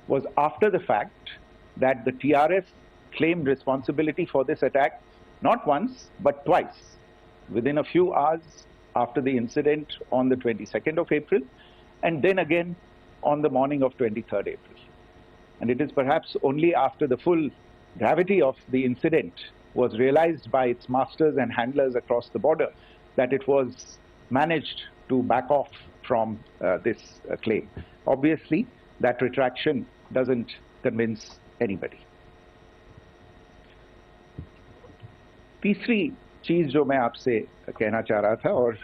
was after the fact that the TRF claimed responsibility for this attack not once but twice within a few hours after the incident on the 22nd of April and then again on the morning of 23rd April. And it is perhaps only after the full gravity of the incident was realized by its masters and handlers across the border that it was managed to back off from this claim. Obviously, that retraction doesn't convince anybody. तीसरी चीज़ जो मैं आपसे कहना चाह रहा था, और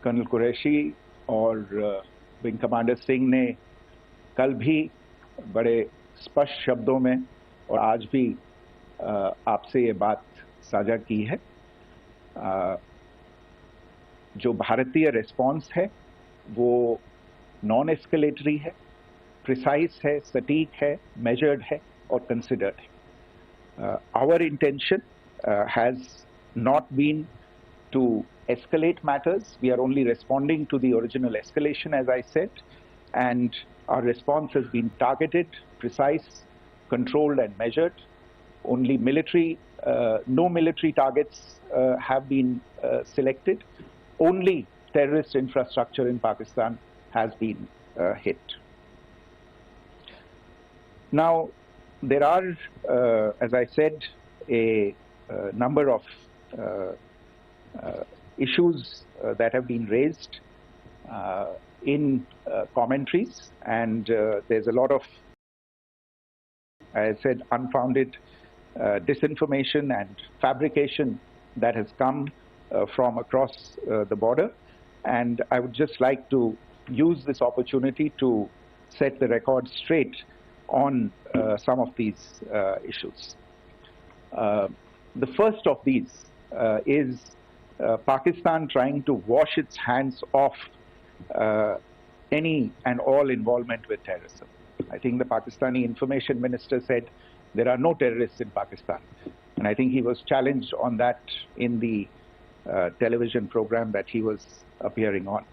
colonel Qureshi और विंग कमांडर सिंह ने कल भी बड़े स्पष्ट शब्दों में और आज भी आपसे ये बात साझा की है। जो भारतीय रिस्पॉन्स है वो नॉन एस्केलेटरी है, प्रिसाइज है, सटीक है, मेजर्ड है और कंसिडर्ड है। Our intention has not been to escalate matters. We are only responding to the original escalation, as I said, and our response has been targeted, precise, controlled and measured. Only no military targets have been selected. Only terrorist infrastructure in Pakistan has been hit. Now, there are, as I said, a number of issues that have been raised in commentaries, and there's a lot of, as I said, unfounded disinformation and fabrication that has come from across the border. And I would just like to use this opportunity to set the record straight on some of these issues. The first of these is Pakistan trying to wash its hands off any and all involvement with terrorism. I think the Pakistani information minister said there are no terrorists in Pakistan. And I think he was challenged on that in the television program that he was appearing on.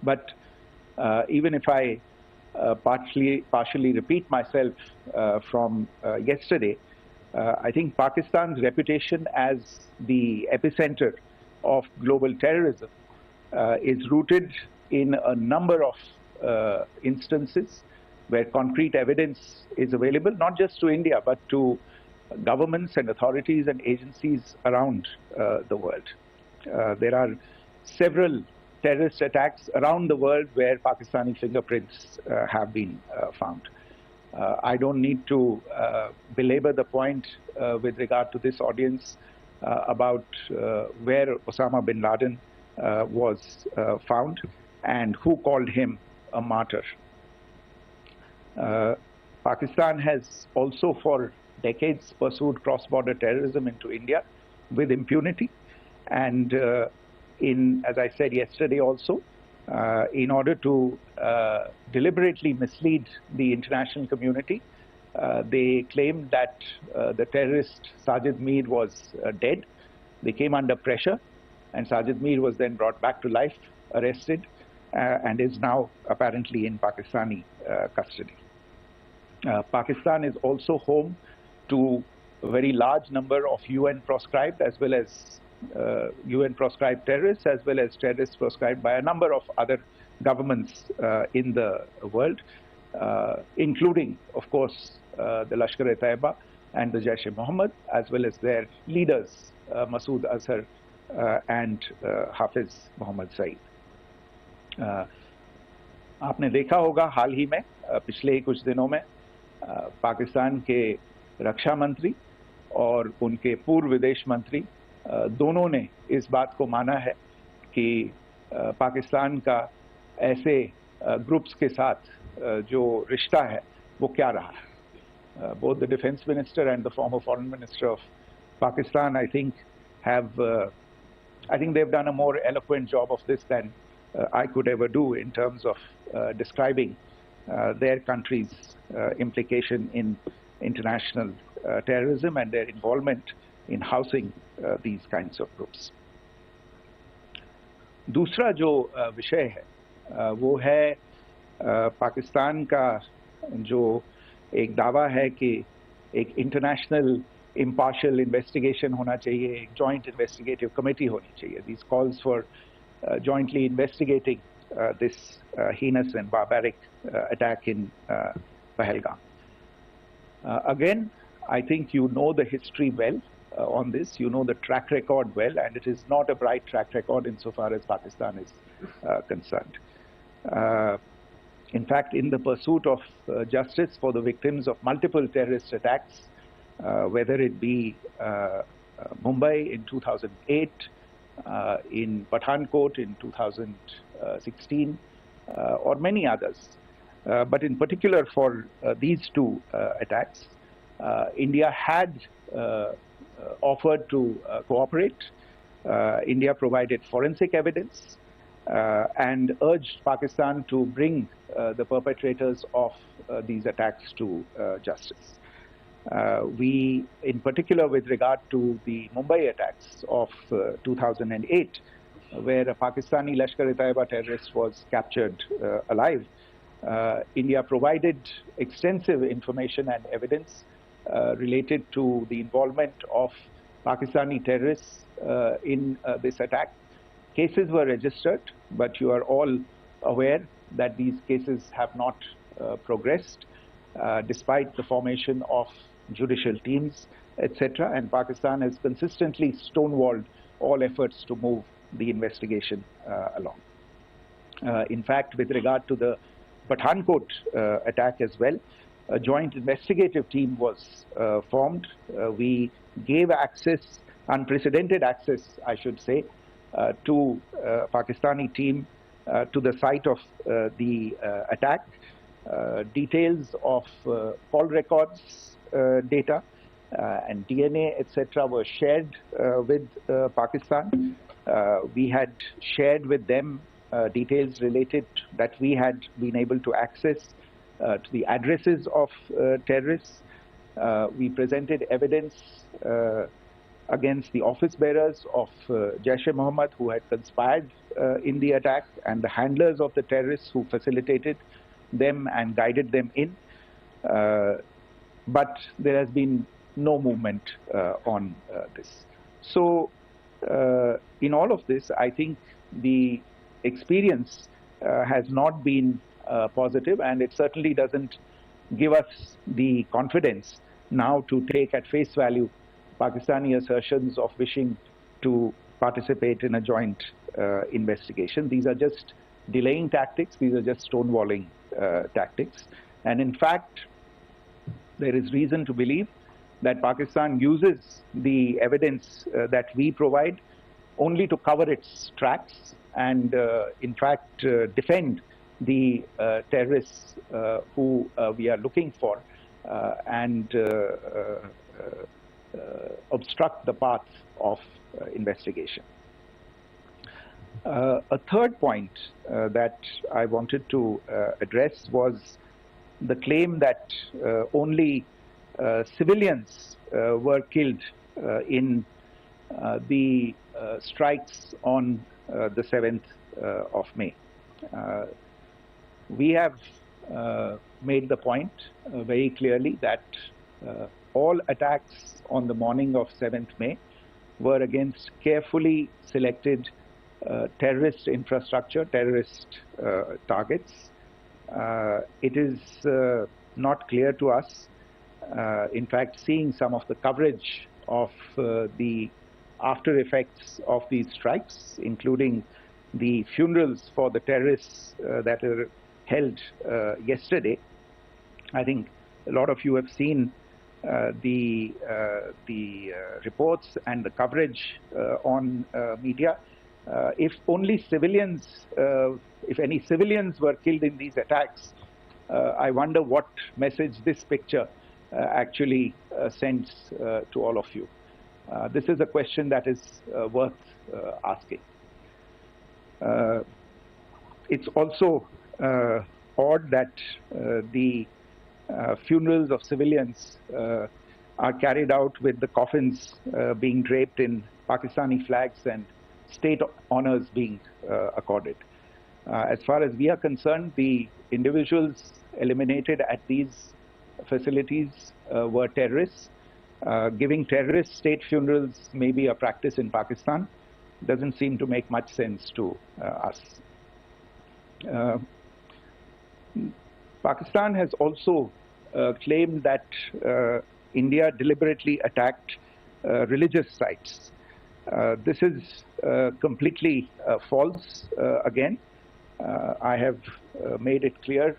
But even if I partially repeat myself from yesterday, I think Pakistan's reputation as the epicenter of global terrorism is rooted in a number of instances where concrete evidence is available, not just to India, but to governments and authorities and agencies around the world. There are several terrorist attacks around the world where Pakistani fingerprints have been found. I don't need to belabor the point with regard to this audience about where Osama bin Laden was found and who called him a martyr. Pakistan has also for decades pursued cross-border terrorism into India with impunity, and as I said yesterday also, in order to deliberately mislead the international community, they claimed that the terrorist Sajid Mir was dead. They came under pressure, and Sajid Mir was then brought back to life, arrested, and is now apparently in Pakistani custody. Pakistan is also home to a very large number of UN proscribed as well as UN proscribed terrorists, as well as terrorists proscribed by a number of other governments in the world, including, of course, the Lashkar-e-Taiba and the Jaish-e-Mohammed, as well as their leaders, Masood Azhar and Hafiz Mohammed Saeed. आपने देखा होगा हाल ही में पिछले ही कुछ दिनों में पाकिस्तान के रक्षा मंत्री और उनके पूर्व विदेश मंत्री दोनों ने इस बात को माना है कि पाकिस्तान का ऐसे ग्रुप्स के साथ जो रिश्ता है वो क्या रहा है. Both the defense minister and the former foreign minister of Pakistan, I think they've done a more eloquent job of this than I could ever do in terms of describing their country's implication in international terrorism and their involvement in housing these kinds of groups. दूसरा जो विषय है वो है पाकिस्तान का जो एक दावा है कि एक इंटरनेशनल impartial investigation होना चाहिए, एक joint investigative committee होनी चाहिए. These calls for jointly investigating this heinous and barbaric attack in Pahalgam. Again, I think you know the history well on this. You know the track record well, and it is not a bright track record insofar as Pakistan is concerned. In fact, in the pursuit of justice for the victims of multiple terrorist attacks, whether it be Mumbai in 2008, in Pathankot in 2016, or many others. But in particular for these two attacks, India had offered to cooperate. India provided forensic evidence and urged Pakistan to bring the perpetrators of these attacks to justice. We, in particular with regard to the Mumbai attacks of 2008, where a Pakistani Lashkar-e-Taiba terrorist was captured alive, India provided extensive information and evidence related to the involvement of Pakistani terrorists in this attack. Cases were registered, but you are all aware that these cases have not progressed, despite the formation of judicial teams, etc. And Pakistan has consistently stonewalled all efforts to move the investigation along. In fact, with regard to the Pathankot attack as well, a joint investigative team was formed. We gave access, unprecedented access, I should say, to Pakistani team to the site of the attack. Details of call records data and DNA, etc., were shared with Pakistan. We had shared with them details related that we had been able to access to the addresses of terrorists. We presented evidence against the office bearers of Jaish-e-Mohammed who had conspired in the attack, and the handlers of the terrorists who facilitated them and guided them in. But there has been no movement on this. So in all of this, I think the experience has not been positive, and it certainly doesn't give us the confidence now to take at face value Pakistani assertions of wishing to participate in a joint investigation. These are just delaying tactics. These are just stonewalling tactics. And in fact, there is reason to believe that Pakistan uses the evidence that we provide only to cover its tracks and, in fact, defend the terrorists who we are looking for and obstruct the path of investigation. A third point that I wanted to address was the claim that only civilians were killed in the strikes on the 7th of May. We have made the point very clearly that all attacks on the morning of 7th May were against carefully selected terrorist infrastructure, terrorist targets. It is not clear to us, in fact, seeing some of the coverage of the after effects of these strikes, including the funerals for the terrorists that are held yesterday. I think a lot of you have seen the reports and the coverage on media. If only civilians, if any civilians were killed in these attacks, I wonder what message this picture actually sends to all of you. This is a question that is worth asking. It's also odd that the funerals of civilians are carried out with the coffins being draped in Pakistani flags and state honors being accorded. As far as we are concerned, the individuals eliminated at these facilities were terrorists. Giving terrorist state funerals may be a practice in Pakistan. Doesn't seem to make much sense to us. Pakistan has also claimed that India deliberately attacked religious sites. This is completely false again. I have made it clear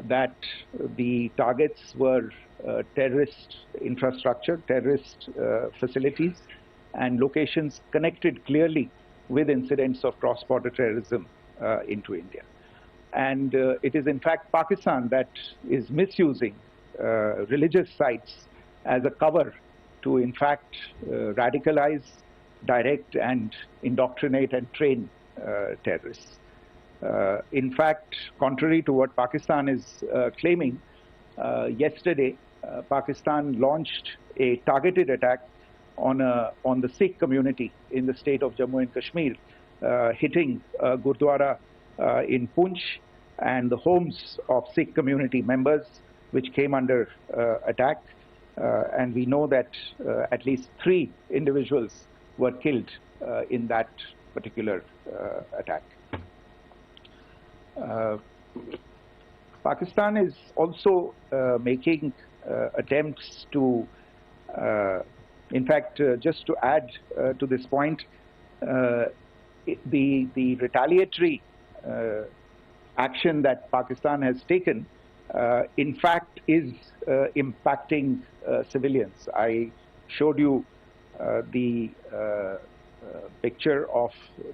that the targets were terrorist infrastructure, terrorist facilities, and locations connected clearly with incidents of cross-border terrorism into India. And it is in fact Pakistan that is misusing religious sites as a cover to in fact radicalize, direct and indoctrinate and train terrorists. In fact, contrary to what Pakistan is claiming, yesterday Pakistan launched a targeted attack on the Sikh community in the state of Jammu and Kashmir, hitting Gurdwara in Poonch and the homes of Sikh community members, which came under attack. And we know that at least 3 individuals were killed in that particular attack. Pakistan is also making attempts to, in fact, just to add to this point, the retaliatory action that Pakistan has taken, in fact, is impacting civilians. I showed you the picture of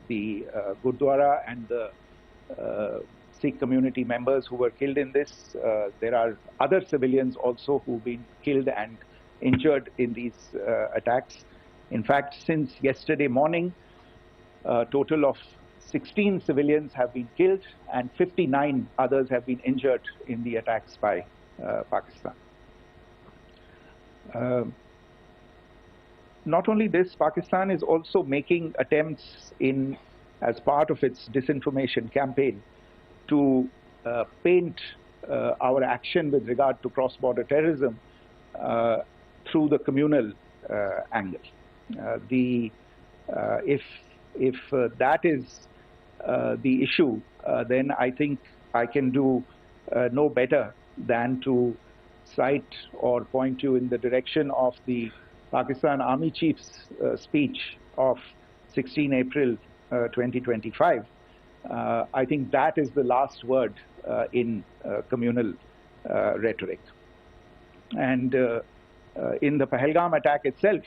the Gurdwara and the Sikh community members who were killed in this. There are other civilians also who've been killed and injured in these attacks. In fact, since yesterday morning, a total of 16 civilians have been killed and 59 others have been injured in the attacks by Pakistan. Not only this, Pakistan is also making attempts as part of its disinformation campaign to paint our action with regard to cross-border terrorism through the communal angle. If that is the issue, then I think I can do no better than to cite or point you in the direction of the Pakistan Army Chief's speech of 16 April 2025. I think that is the last word in communal rhetoric. And in the Pahalgam attack itself,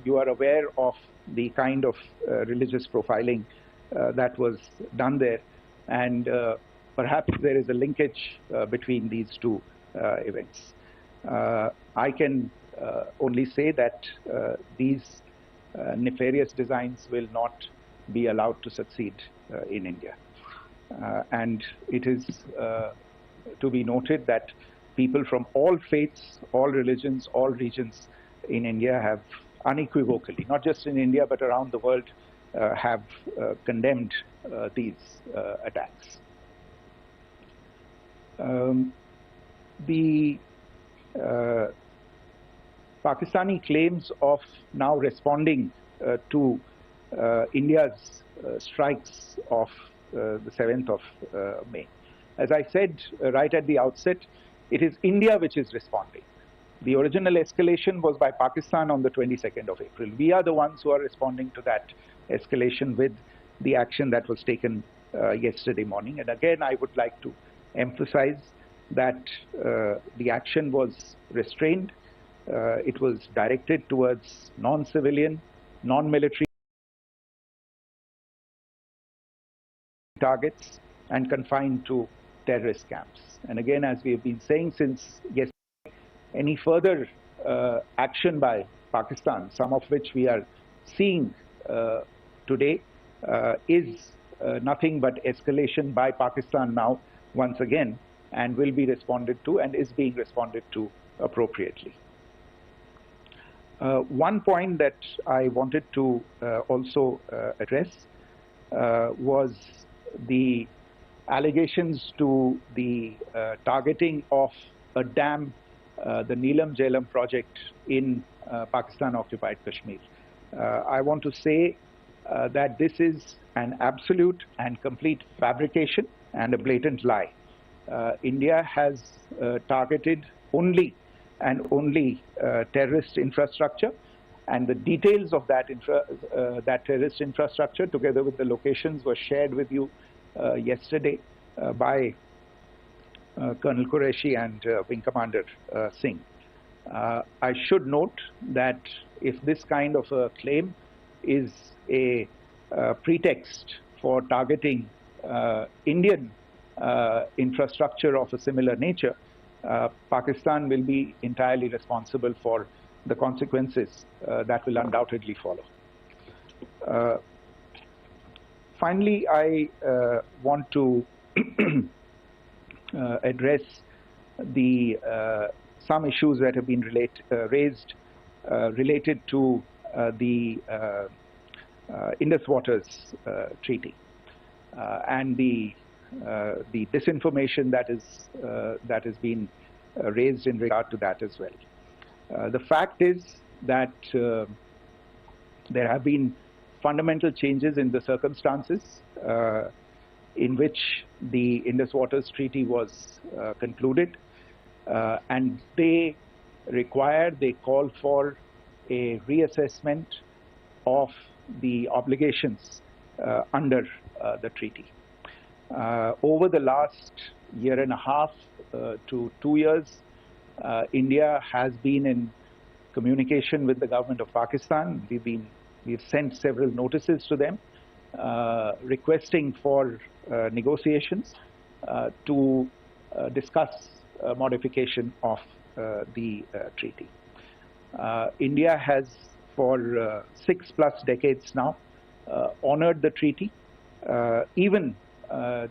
you are aware of the kind of religious profiling that was done there. And perhaps there is a linkage between these two events. I can only say that these nefarious designs will not be allowed to succeed in India. And it is to be noted that people from all faiths, all religions, all regions in India have unequivocally, not just in India but around the world, have condemned these attacks. The Pakistani claims of now responding to India's strikes of the 7th of May. As I said right at the outset, it is India which is responding. The original escalation was by Pakistan on the 22nd of April. We are the ones who are responding to that escalation with the action that was taken yesterday morning. And again, I would like to emphasize that the action was restrained. It was directed towards non-civilian, non-military targets and confined to terrorist camps. And again, as we have been saying since yesterday, any further action by Pakistan, some of which we are seeing today, is nothing but escalation by Pakistan now, once again, and will be responded to and is being responded to appropriately. One point that I wanted to also address was the allegations to the targeting of a dam, the Neelam Jhelum project in Pakistan-occupied Kashmir. I want to say that this is an absolute and complete fabrication and a blatant lie. India has targeted only and only terrorist infrastructure, and the details of that terrorist infrastructure, together with the locations, were shared with you yesterday by Colonel Qureshi and Wing Commander Singh. I should note that if this kind of a claim is a pretext for targeting Indian infrastructure of a similar nature, Pakistan will be entirely responsible for the consequences that will undoubtedly follow. Finally, I want to address the some issues that have been raised related to the Indus Waters Treaty and the disinformation that has been raised in regard to that as well. The fact is that there have been fundamental changes in the circumstances in which the Indus Waters Treaty was concluded, and they call for a reassessment of the obligations under the treaty. Over the last year and a half to 2 years, India has been in communication with the government of Pakistan. We've sent several notices to them requesting for negotiations to discuss modification of the treaty. India has for 6+ decades now honored the treaty, even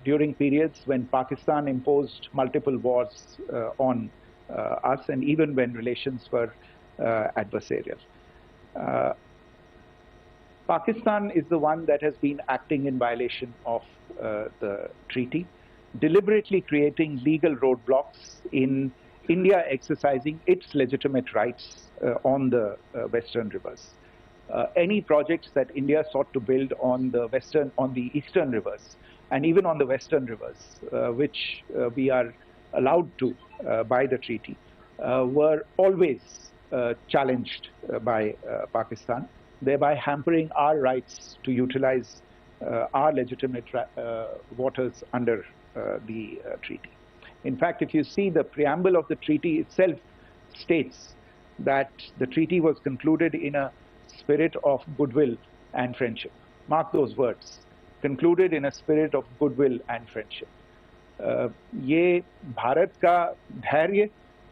during periods when Pakistan imposed multiple wars on us, and even when relations were adversarial. Pakistan is the one that has been acting in violation of the treaty, deliberately creating legal roadblocks in India exercising its legitimate rights on the western rivers. Any projects that India sought to build on the eastern rivers, and even on the western rivers, which we are allowed to by the treaty, were always challenged by Pakistan, thereby hampering our rights to utilize our legitimate waters under the treaty. In fact, if you see the preamble of the treaty itself states that the treaty was concluded in a spirit of goodwill and friendship. Mark those words, concluded in a spirit of goodwill and friendship. ये भारत का धैर्य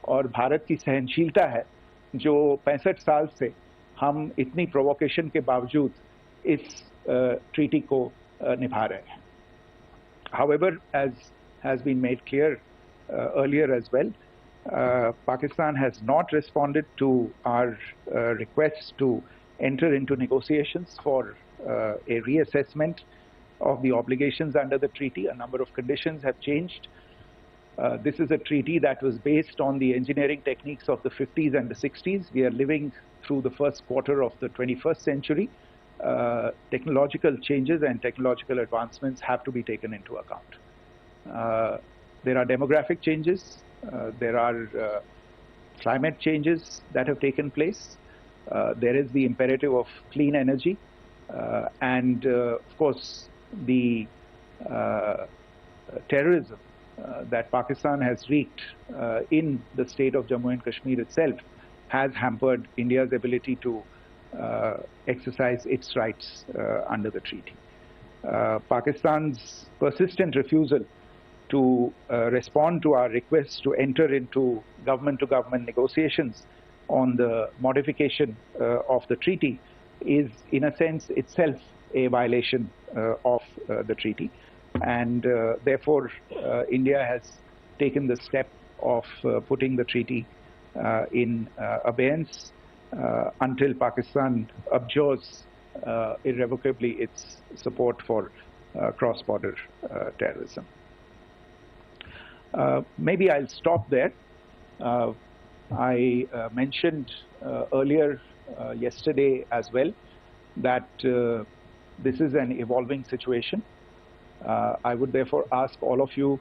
और भारत की सहनशीलता है जो 65 साल से हम इतनी प्रोवोकेशन के बावजूद इस ट्रीटी को निभा रहे हैं. However, as has been made clear earlier as well, Pakistan has not responded to our requests to enter into negotiations for a reassessment of the obligations under the treaty. A number of conditions have changed. This is a treaty that was based on the engineering techniques of the 50s and the 60s. We are living through the first quarter of the 21st century. Technological changes and technological advancements have to be taken into account. There are demographic changes. There are climate changes that have taken place. There is the imperative of clean energy. And of course, the terrorism that Pakistan has wreaked in the state of Jammu and Kashmir itself has hampered India's ability to exercise its rights under the treaty. Pakistan's persistent refusal to respond to our requests to enter into government-to-government negotiations on the modification of the treaty is, in a sense, itself a violation of the treaty. And therefore, India has taken the step of putting the treaty in abeyance until Pakistan abjures irrevocably its support for cross-border terrorism. Maybe I'll stop there. I mentioned earlier yesterday as well that this is an evolving situation. I would therefore ask all of you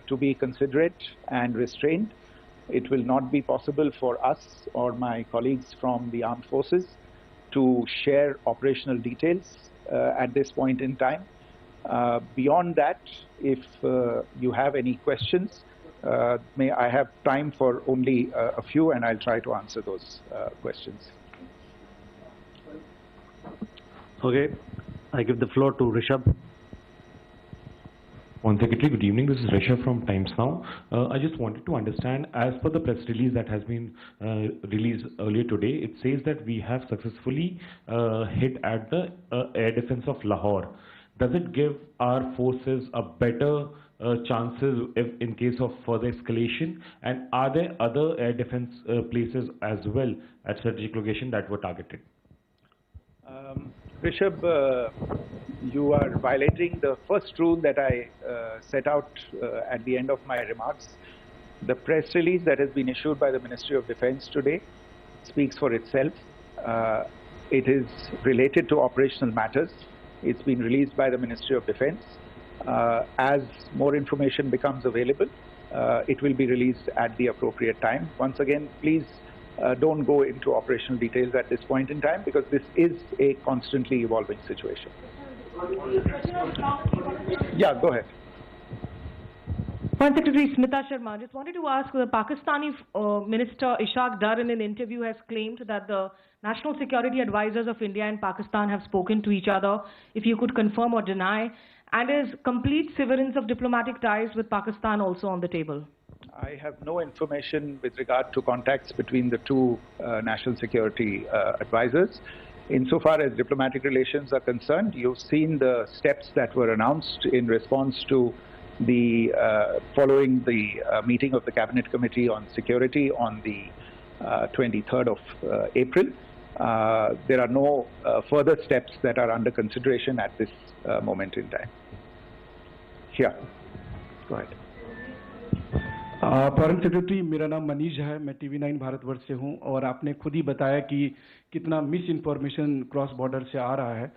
to be considerate and restrained. It will not be possible for us or my colleagues from the armed forces to share operational details at this point in time. Beyond that, if you have any questions, May I have time for only a few, and I'll try to answer those questions. Okay, I give the floor to Rishabh. One Secretary, good evening. This is Rishabh from Times Now. I just wanted to understand, as per the press release that has been released earlier today, it says that we have successfully hit at the air defense of Lahore. Does it give our forces a better chances in case of further escalation? And are there other air defense places as well at strategic location that were targeted? Rishabh, you are violating the first rule that I set out at the end of my remarks. The press release that has been issued by the Ministry of Defense today speaks for itself. It is related to operational matters. It's been released by the Ministry of Defense. As more information becomes available, it will be released at the appropriate time. Once again, please don't go into operational details at this point in time, because this is a constantly evolving situation. Yeah, go ahead. Foreign Secretary Smita Sharma, just wanted to ask, the Pakistani Minister Ishaq Dar in an interview has claimed that the national security advisors of India and Pakistan have spoken to each other. If you could confirm or deny, and is complete severance of diplomatic ties with Pakistan also on the table? I have no information with regard to contacts between the two national security advisors. Insofar as diplomatic relations are concerned, you've seen the steps that were announced in response to the following the meeting of the Cabinet Committee on Security on the 23rd of April. There are no further steps that are under consideration at this moment in time. Yeah, go ahead. Foreign secretary, मेरा नाम मनीष है, मैं TV9 Bharatvarsh से हूं, और आपने खुद ही बताया कि कितना मिस इन्फॉर्मेशन क्रॉस बॉर्डर से आ रहा है,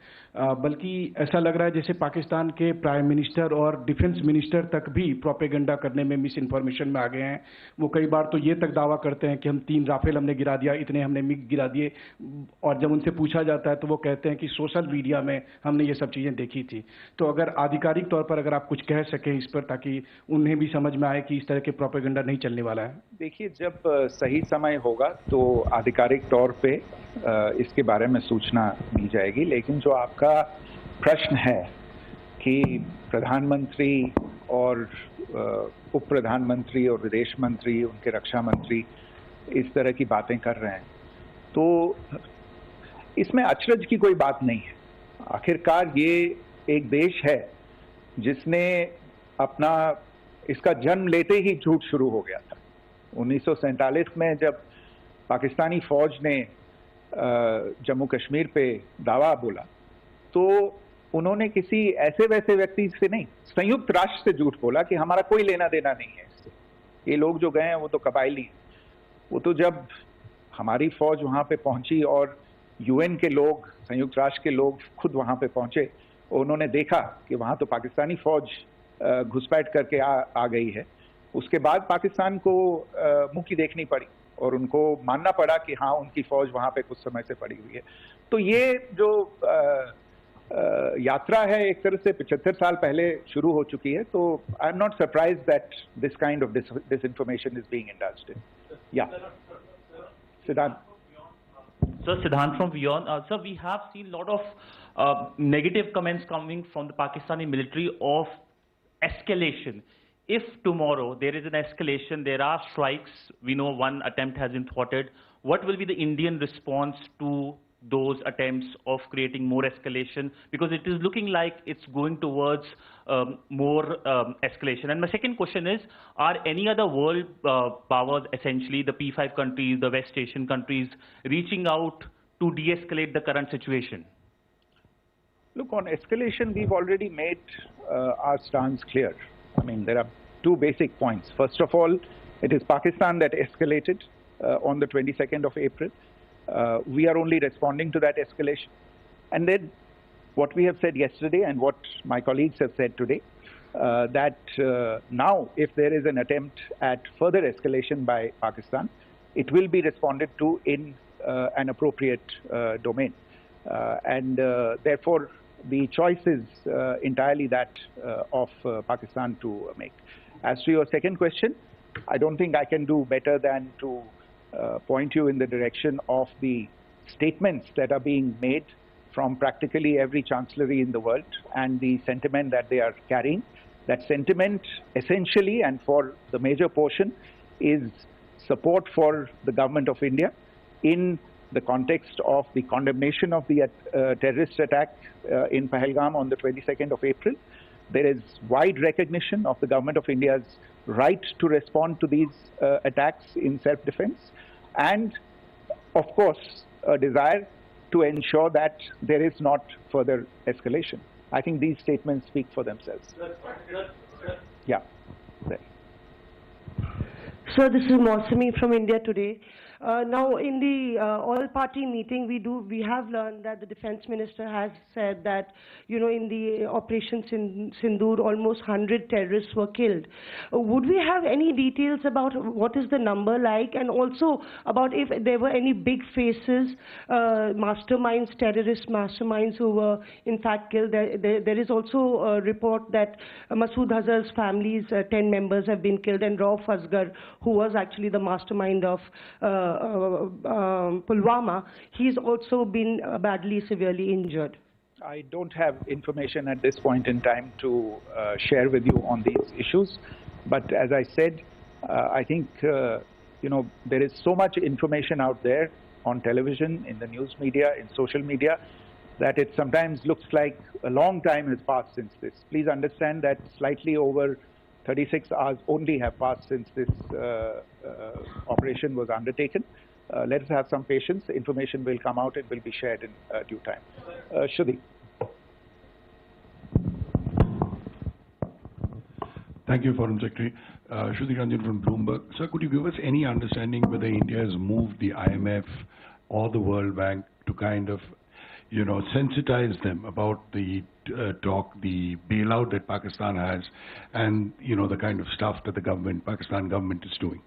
बल्कि ऐसा लग रहा है जैसे पाकिस्तान के प्राइम मिनिस्टर और डिफेंस मिनिस्टर तक भी प्रोपेगेंडा करने में मिस इन्फॉर्मेशन में आ गए हैं। वो कई बार तो ये तक दावा करते हैं कि हम 3 राफेल हमने गिरा दिया, इतने हमने मिग गिरा दिए, और जब उनसे पूछा जाता है तो वो कहते हैं कि सोशल मीडिया में हमने ये सब चीज़ें देखी थी। तो अगर आधिकारिक तौर पर अगर आप कुछ कह सकें इस पर, ताकि उन्हें भी समझ में आए कि इस तरह के प्रोपेगेंडा नहीं चलने वाला है। देखिए, जब सही समय होगा तो आधिकारिक तौर पे इसके बारे में सूचना दी जाएगी, लेकिन जो आपका प्रश्न है कि प्रधानमंत्री और उप प्रधानमंत्री और विदेश मंत्री, उनके रक्षा मंत्री इस तरह की बातें कर रहे हैं, तो इसमें अचरज की कोई बात नहीं है। आखिरकार ये एक देश है जिसने अपना इसका जन्म लेते ही झूठ शुरू हो गया था। 1947 में जब पाकिस्तानी फौज ने जम्मू कश्मीर पे दावा बोला, तो उन्होंने किसी ऐसे वैसे व्यक्ति से नहीं, संयुक्त राष्ट्र से झूठ बोला कि हमारा कोई लेना देना नहीं है इससे। ये लोग जो गए हैं वो तो कबायली हैं। वो तो जब हमारी फौज वहाँ पे पहुंची और UN के लोग, संयुक्त राष्ट्र के लोग खुद वहाँ पे पहुंचे, उन्होंने देखा कि वहाँ तो पाकिस्तानी फौज घुसपैठ करके आ गई है, उसके बाद पाकिस्तान को मुंह की देखनी पड़ी और उनको मानना पड़ा कि हाँ, उनकी फौज वहाँ पे कुछ समय से पड़ी हुई है। तो ये जो यात्रा है एक तरह से 75 साल पहले शुरू हो चुकी है। तो I am not surprise that this kind of disinformation is being indulged in. Yeah. Siddhant. Sir, Siddhant from Beyond. Sir, we have seen a lot of negative comments coming from the Pakistani military of escalation. If tomorrow there is an escalation, there are strikes, we know one attempt has been thwarted, what will be the Indian response to those attempts of creating more escalation? Because it is looking like it's going towards more escalation. And my second question is, are any other world powers, essentially the P5 countries, the West Asian countries, reaching out to de-escalate the current situation? Look, on escalation, we've already made our stance clear. I mean, there are two basic points. First of all, it is Pakistan that escalated on the 22nd of April. We are only responding to that escalation. And then what we have said yesterday and what my colleagues have said today, that now if there is an attempt at further escalation by Pakistan, it will be responded to in an appropriate domain. And therefore, the choice is entirely that of Pakistan to make. As to your second question, I don't think I can do better than to point you in the direction of the statements that are being made from practically every chancellery in the world and the sentiment that they are carrying. That sentiment essentially and for the major portion is support for the government of India in the context of the condemnation of the terrorist attack in Pahalgam on the 22nd of April. There is wide recognition of the government of India's right to respond to these attacks in self-defense, and of course a desire to ensure that there is not further escalation. I think these statements speak for themselves. Yeah. There. Sir, this is Mausami from India Today. Now, in the all-party meeting, we have learned that the defense minister has said that, in the operations in Sindoor, almost 100 terrorists were killed. Would we have any details about what is the number like, and also about if there were any big faces, masterminds, terrorist masterminds who were in fact killed? There is also a report that Masood Azhar's family's 10 members have been killed, and Rauf Asghar, who was actually the mastermind of Pulwama, he's also been badly, severely injured. I don't have information at this point in time to share with you on these issues, but as I said, I think there is so much information out there on television, in the news media, in social media, that it sometimes looks like a long time has passed since this. Please understand that slightly over 36 hours only have passed since this operation was undertaken. Let us have some patience. Information will come out and will be shared in due time. Shruti. Thank you, Foreign Secretary. Shruti Ranjan from Bloomberg. Sir, could you give us any understanding whether India has moved the IMF or the World Bank to kind of, sensitize them about the the bailout that Pakistan has, and the kind of stuff that the Pakistan government is doing?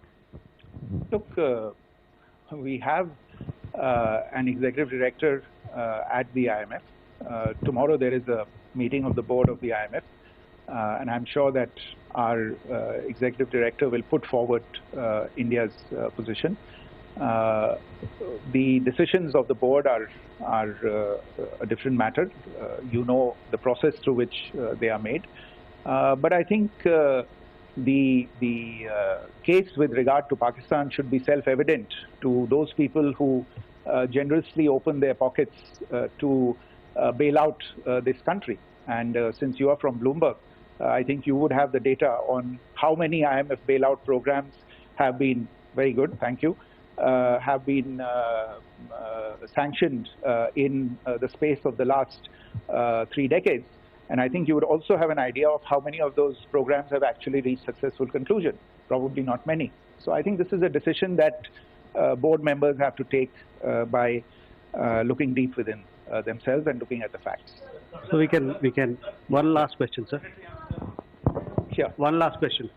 Look, we have an executive director at the IMF. Tomorrow there is a meeting of the board of the IMF, and I'm sure that our executive director will put forward India's position. The decisions of the board are a different matter. The process through which they are made. But I think the case with regard to Pakistan should be self-evident to those people who generously open their pockets to bail out this country. And since you are from Bloomberg, I think you would have the data on how many IMF bailout programs have been, very good, thank you, have been sanctioned in the space of the last 3 decades. And I think you would also have an idea of how many of those programs have actually reached successful conclusion. Probably not many. So I think this is a decision that board members have to take by looking deep within themselves and looking at the facts. So we can, one last question, sir. Sure. One last question.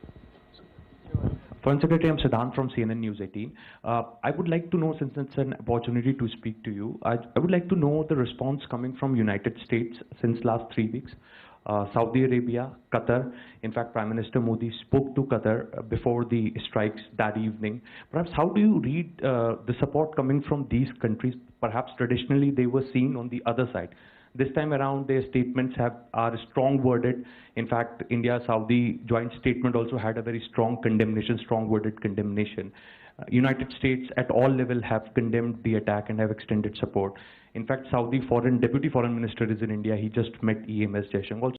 Foreign Secretary, I'm Siddhant from CNN News 18. I would like to know, since it's an opportunity to speak to you, I would like to know the response coming from United States since last 3 weeks. Saudi Arabia, Qatar. In fact, Prime Minister Modi spoke to Qatar before the strikes that evening. Perhaps how do you read the support coming from these countries? Perhaps traditionally they were seen on the other side. This time around, their statements are strong worded. In fact, India-Saudi joint statement also had a very strong condemnation, strong worded condemnation. United States at all levels have condemned the attack and have extended support. In fact, Saudi Deputy Foreign Minister is in India. He just met EMS Jaishankar. Also,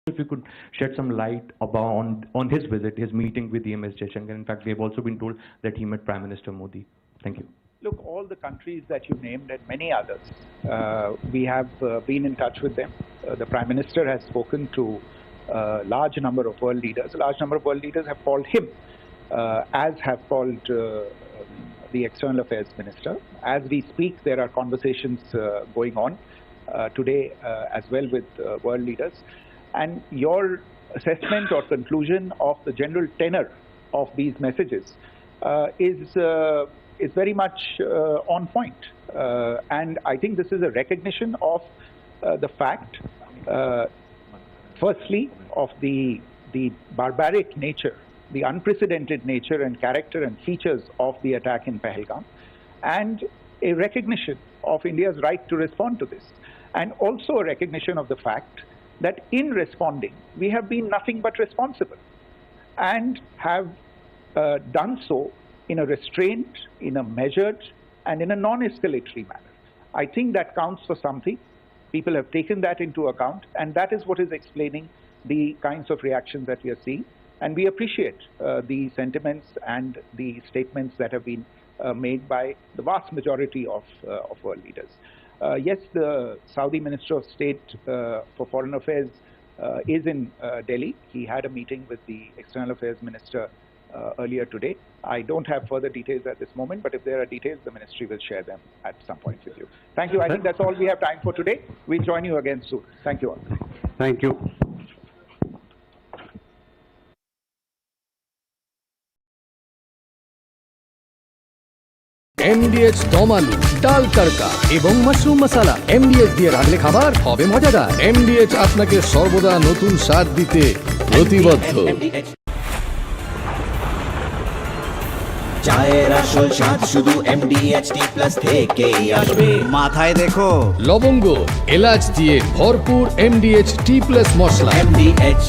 if you could shed some light on his visit, his meeting with EMS Jaishankar. In fact, we have also been told that he met Prime Minister Modi. Thank you. Look, all the countries that you named and many others, we have been in touch with them. The Prime Minister has spoken to a large number of world leaders. A large number of world leaders have called him, as have called the External Affairs Minister. As we speak, there are conversations going on today as well with world leaders. And your assessment or conclusion of the general tenor of these messages is very much on point. And I think this is a recognition of the fact, firstly, of the the barbaric nature, the unprecedented nature and character and features of the attack in Pahalgam, and a recognition of India's right to respond to this, and also a recognition of the fact that in responding, we have been nothing but responsible and have done so in a restrained, in a measured, and in a non-escalatory manner. I think that counts for something. People have taken that into account, and that is what is explaining the kinds of reactions that we are seeing. And we appreciate the sentiments and the statements that have been made by the vast majority of world leaders. Yes, the Saudi Minister of State for Foreign Affairs is in Delhi. He had a meeting with the External Affairs Minister earlier today. I don't have further details at this moment, but if there are details, the ministry will share them at some point with you. Thank you. I think that's all we have time for today. We'll join you again soon. Thank you all. Thank you. এমডিএচ দম আলু, ডাল তড়কা এবং mushroom মশলা। এমডিএচ দিয়ে রাঁধলে খাবার হবে মজাদার। এমডিএচ আপনাকে সর্বদা নতুন স্বাদ দিতে প্রতিবদ্ধ। চায়ের আসল স্বাদ শুধু MDHT+ থেকেই আসবে। মাথায় দেখো লবঙ্গ, এলাচ দিয়ে ভরপুর এমডিএচ টি প্লাস মশলা। MDH